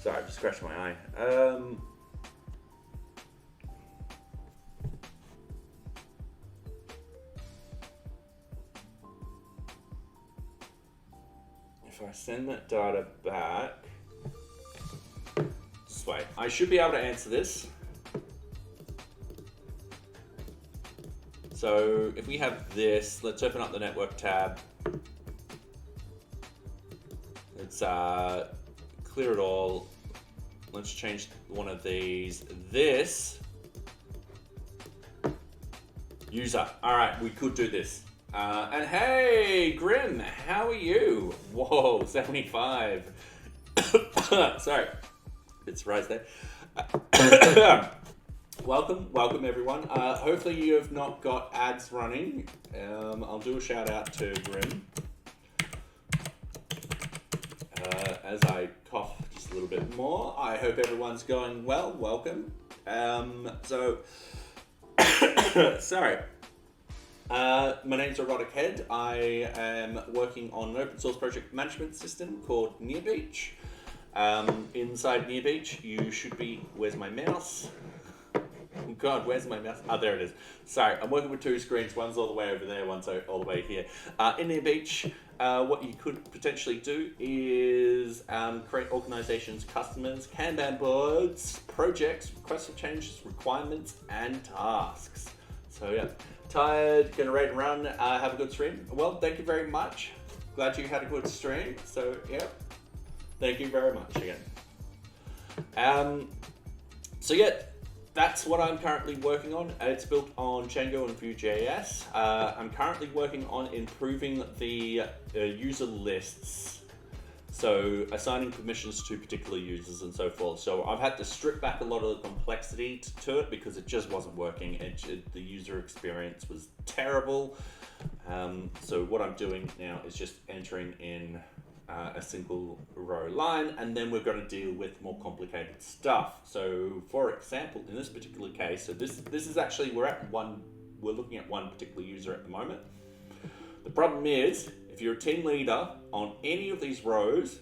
Speaker 1: Sorry, I just scratched my eye. If I send that data back, just wait. I should be able to answer this. So if we have this, let's open up the network tab. Let's clear it all. Let's change one of these. This user. All right, we could do this. And hey, Grim, how are you? Whoa, 75. Sorry, it's right there. Welcome everyone. Hopefully you have not got ads running. I'll do a shout out to Grim. As I cough just a little bit more, I hope everyone's going well. Welcome. Sorry. My name's Robotic Head. I am working on an open source project management system called NearBeach. Inside NearBeach, you should be. Where's my mouse? Oh God, where's my mouse? Oh, there it is. Sorry, I'm working with two screens. One's all the way over there, one's all the way here. In NearBeach, what you could potentially do is create organizations, customers, Kanban boards, projects, requests for changes, requirements, and tasks. So yeah, tired, gonna rate and run, have a good stream. Well, thank you very much. Glad you had a good stream. So yeah, Thank you very much again. So yeah, that's what I'm currently working on. It's built on Django and Vue.js. I'm currently working on improving the user lists. So assigning permissions to particular users and so forth. So I've had to strip back a lot of the complexity to it because it just wasn't working. The user experience was terrible. So what I'm doing now is just entering in a single row line, and then we're going to deal with more complicated stuff. So for example, in this particular case, so this is actually, we're looking at one particular user at the moment. The problem is, if you're a team leader on any of these rows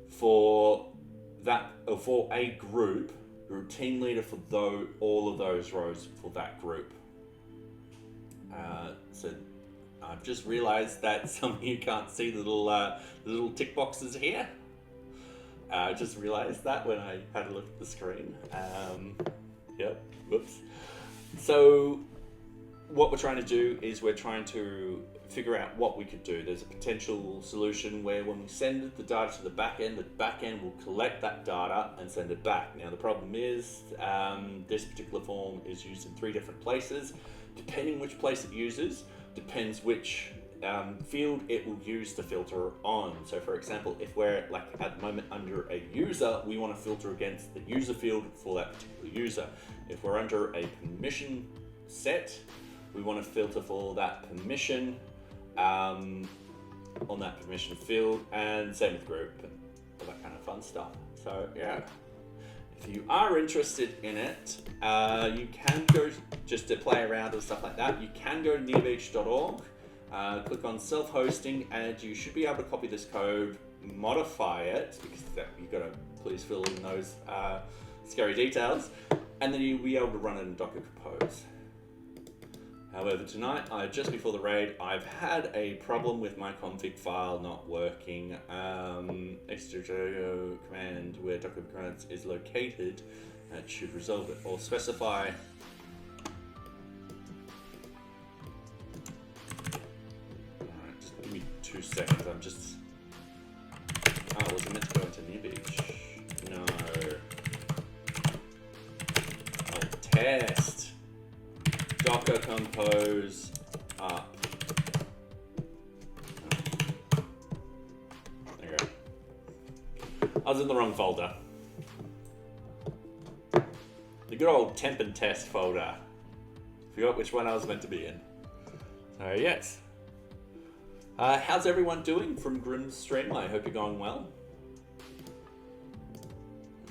Speaker 1: for a group, you're a team leader for all of those rows for that group. So I've just realized that some of you can't see the little tick boxes here. I just realized that when I had a look at the screen. Yep, whoops. So what we're trying to do is we're trying to figure out what we could do. There's a potential solution where when we send the data to the back end will collect that data and send it back. Now the problem is this particular form is used in 3 different places. Depending which place it uses, depends which field it will use to filter on. So for example, if we're like at the moment under a user, we want to filter against the user field for that particular user. If we're under a permission set, we want to filter for that permission on that permission field, and same with group and all that kind of fun stuff. So yeah, if you are interested in it, you can go just to play around and stuff like that. You can go to nearbeach.org, click on self-hosting, and you should be able to copy this code, modify it, because you've got to please fill in those scary details, and then you'll be able to run it in Docker Compose. However, tonight, just before the raid, I've had a problem with my config file not working. Extra command where Docker Compose is located, that should resolve it. Or specify. Alright, just give me 2 seconds. I'm just. Oh, was it meant to go into NearBeach? No. Oh, test. Docker Compose up. There you go. I was in the wrong folder. The good old temp and test folder. Forgot which one I was meant to be in. So yes. How's everyone doing from Grim's stream? I hope you're going well.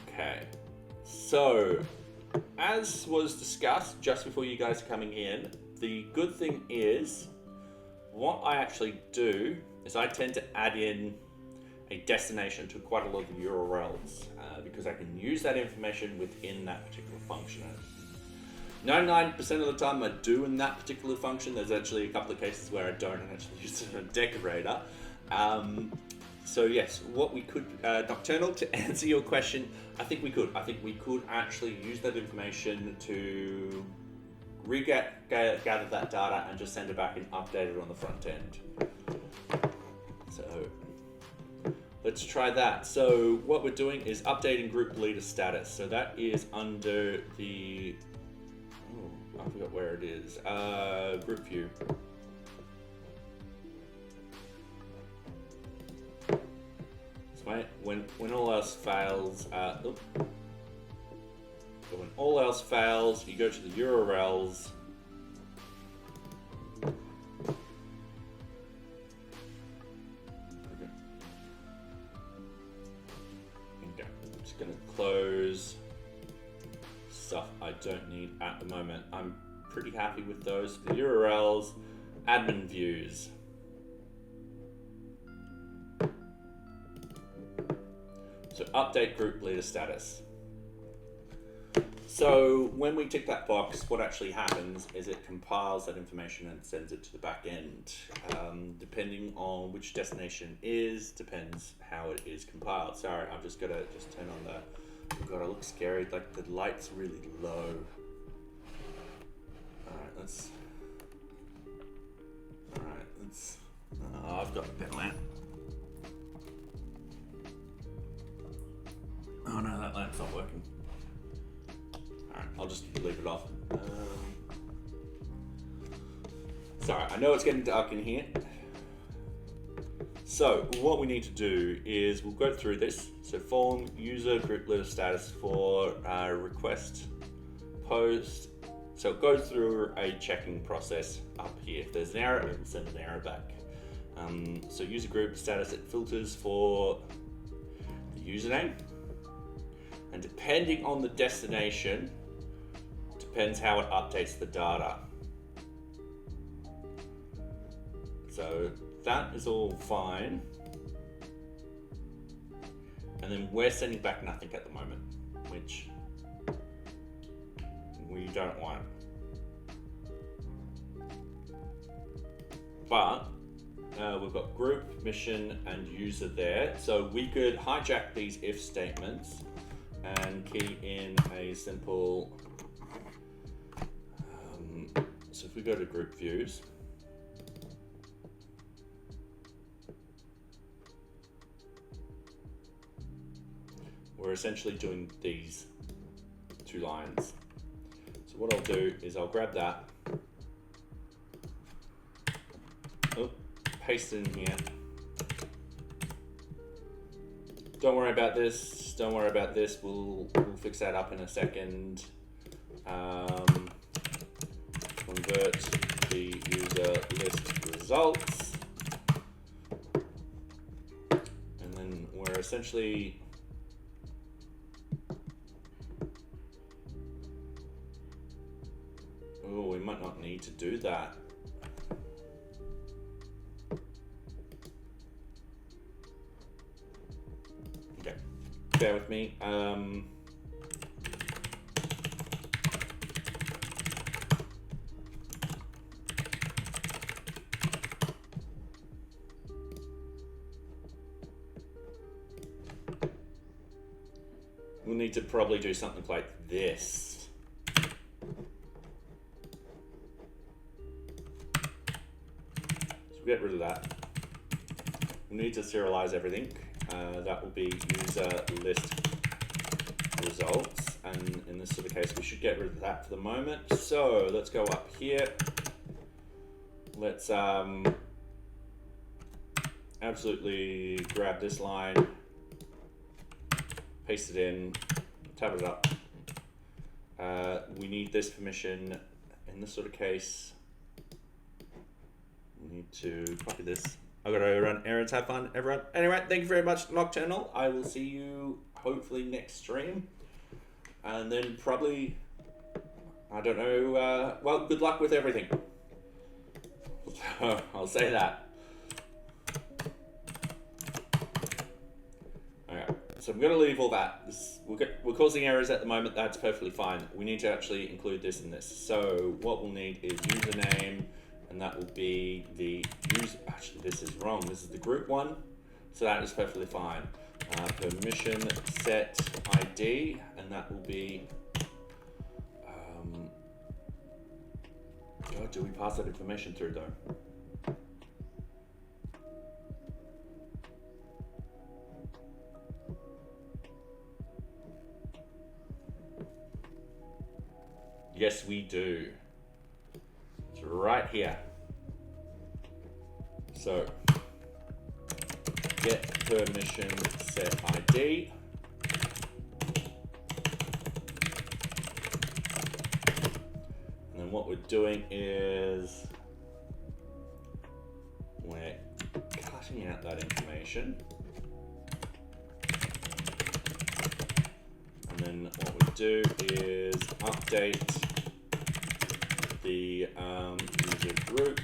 Speaker 1: Okay. So, as was discussed just before you guys are coming in, the good thing is, what I actually do is I tend to add in a destination to quite a lot of the URLs because I can use that information within that particular function. 99% of the time I do in that particular function. There's actually a couple of cases where I don't and actually use it in a decorator. So yes, what we could, Nocturnal, to answer your question, I think we could. I think we could actually use that information to gather that data and just send it back and update it on the front end. So let's try that. So what we're doing is updating group leader status. So that is under the, oh, I forgot where it is, group view. When all else fails, so when all else fails, you go to the URLs. Okay, I'm just gonna close stuff I don't need at the moment. I'm pretty happy with those. The URLs, admin views. So update group leader status. So when we tick that box, what actually happens is it compiles that information and sends it to the back end. Depending on which destination is, depends how it is compiled. Sorry, I've just got to turn on the, oh God, I look scary, like the light's really low. Alright, let's, oh, I've got a better lamp. it's not working. Alright, I'll just leave it off. Sorry, I know it's getting dark in here. So what we need to do is we'll go through this. So form user group leader status for request post. So it goes through a checking process up here. If there's an error, it will send an error back. So user group status, it filters for the username. And depending on the destination, depends how it updates the data. So that is all fine. And then we're sending back nothing at the moment, which we don't want. But we've got group, mission, and user there. So we could hijack these if statements and key in a simple, so if we go to group views, we're essentially doing these two lines. So what I'll do is I'll grab that, paste it in here. Don't worry about this, don't worry about this, we'll fix that up in a second. Convert the user list results. And then we're essentially we might not need to do that. Okay, bear with me. We'll need to probably do something like this. Get rid of that. We need to serialize everything. That will be user list results, and in this sort of case we should get rid of that for the moment. So let's go up here. Let's absolutely grab this line, paste it in, tab it up. We need this permission in this sort of case. Need to copy this. I gotta run errands, have fun, everyone. Anyway, thank you very much, Nocturnal. I will see you hopefully next stream. And then probably, I don't know, well, good luck with everything. I'll say that. Okay, so I'm gonna leave all that. We're causing errors at the moment, that's perfectly fine. We need to actually include this in this. So what we'll need is username, and that will be the user. Actually, this is wrong. This is the group one, so that is perfectly fine. Permission set ID, and that will be. God, do we pass that information through though? Yes, we do. Right here. So get permission set ID. And then what we're doing is we're cutting out that information. And then what we do is update the user group,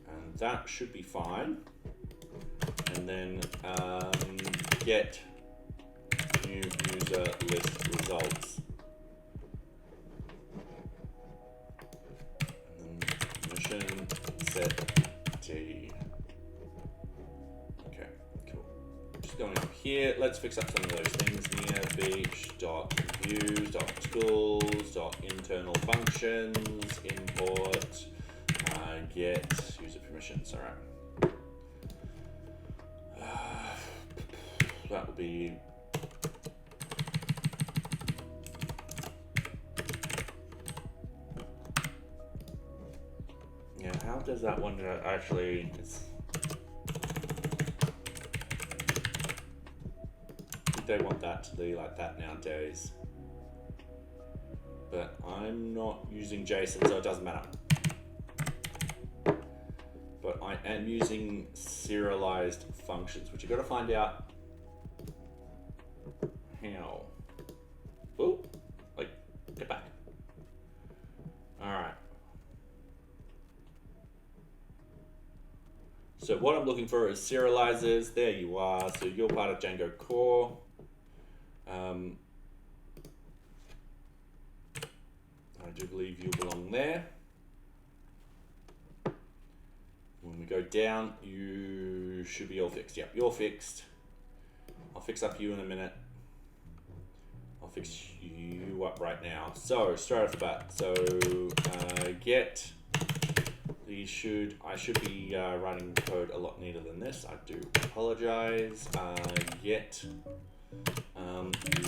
Speaker 1: and that should be fine. And then get new user list results. And then permission set D. Okay, cool. Just going up here, let's fix up some of those things. NearBeach.views.tools.internal functions, import, get user permissions. All right. That will be how does that one actually? They want that to be like that nowadays. But I'm not using JSON, so it doesn't matter. But I am using serialized functions, which you got to find out how. Oh, like, get back. All right. So what I'm looking for is serializers. There you are. So you're part of Django Core. I do believe you belong there. When we go down, you should be all fixed. Yep, you're fixed. I'll fix up you in a minute. I'll fix you up right now. So straight off the bat, so get these I should be writing code a lot neater than this. I do apologize. Get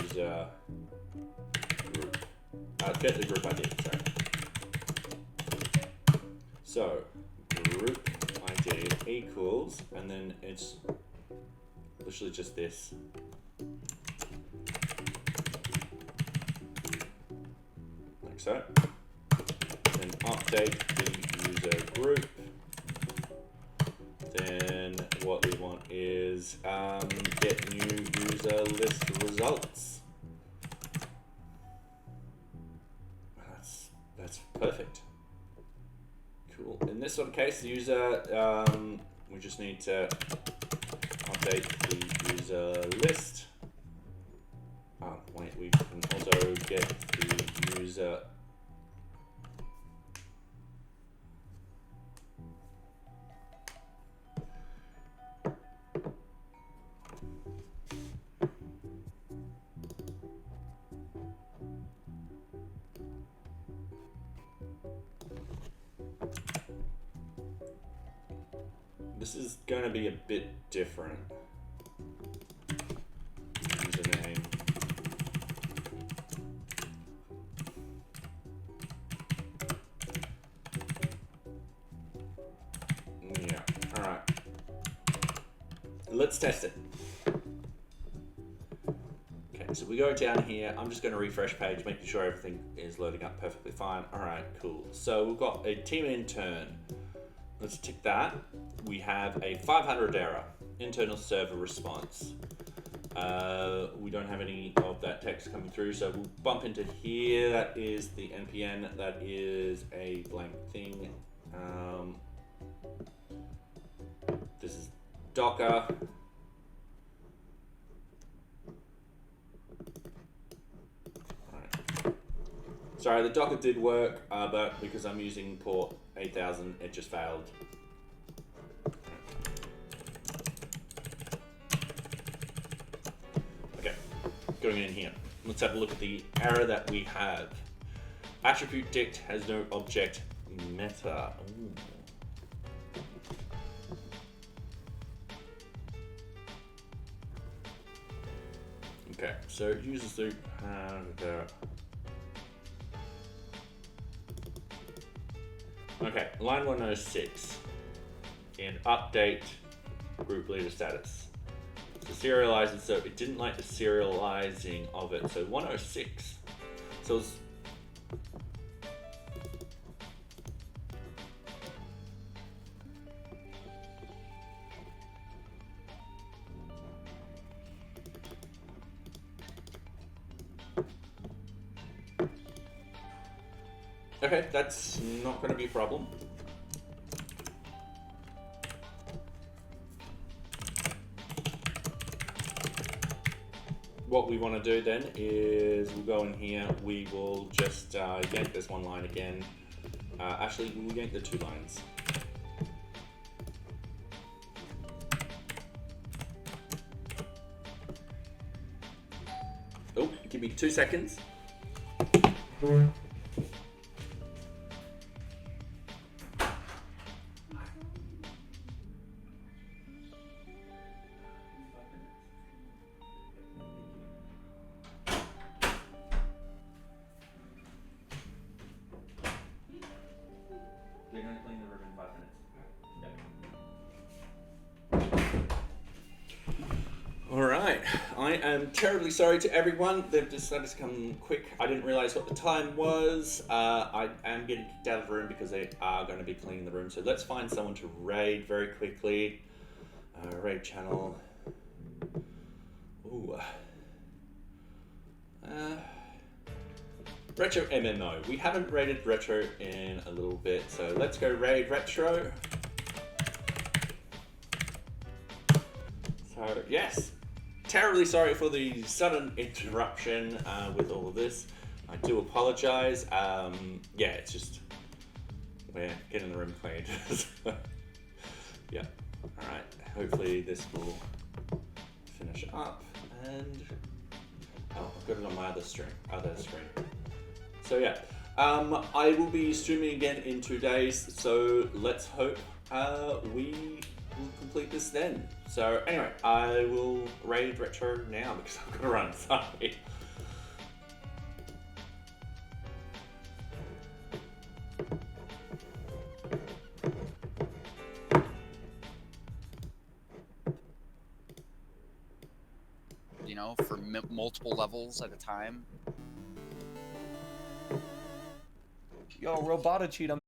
Speaker 1: user group. Get the group ID. Sorry. So group ID equals, and then it's literally just this. Like so. Then update the user group. Then what we want is get new user list results. That's perfect. Cool. In this sort of case, the user, we just need to update the user list. Oh, wait, we can also get the user. This is going to be a bit different. Username. Yeah, all right. Let's test it. Okay, so we go down here. I'm just going to refresh page, making sure everything is loading up perfectly fine. All right, cool. So we've got a team intern. Let's tick that. We have a 500 error, internal server response. We don't have any of that text coming through, so we'll bump into here. That is the NPN. That is a blank thing. This is Docker. Right. Sorry, the Docker did work, but because I'm using port 8000, it just failed. Okay, going in here. Let's have a look at the error that we have. Attribute dict has no object meta. Ooh. Okay, so uses loop. Okay, line 106 and update group leader status. So serializing, so it didn't like the serializing of it. So 106. So it's okay, that's not going to be a problem. What we want to do then is we'll go in here, we will just yank this one line again. Actually, we'll yank the two lines. Oh, give me 2 seconds.
Speaker 2: clean the room in 5 minutes.
Speaker 1: All right, I am terribly sorry to everyone. They've decided to come quick. I didn't realize what the time was. I am getting kicked out of the room because they are going to be cleaning the room. So let's find someone to raid very quickly. Raid channel. Ooh. Retro MMO. We haven't raided Retro in a little bit, so let's go raid Retro. So, yes. Terribly sorry for the sudden interruption with all of this. I do apologize. Yeah, it's just we're getting the room cleaned. Yeah. All right. Hopefully this will finish up. And I've got it on my other screen. So yeah, I will be streaming again in 2 days. So let's hope we will complete this then. So anyway, I will raid Retro now because I've got to run. Sorry.
Speaker 3: You know, for multiple levels at a time.
Speaker 4: Yo, Robota Cheat, I'm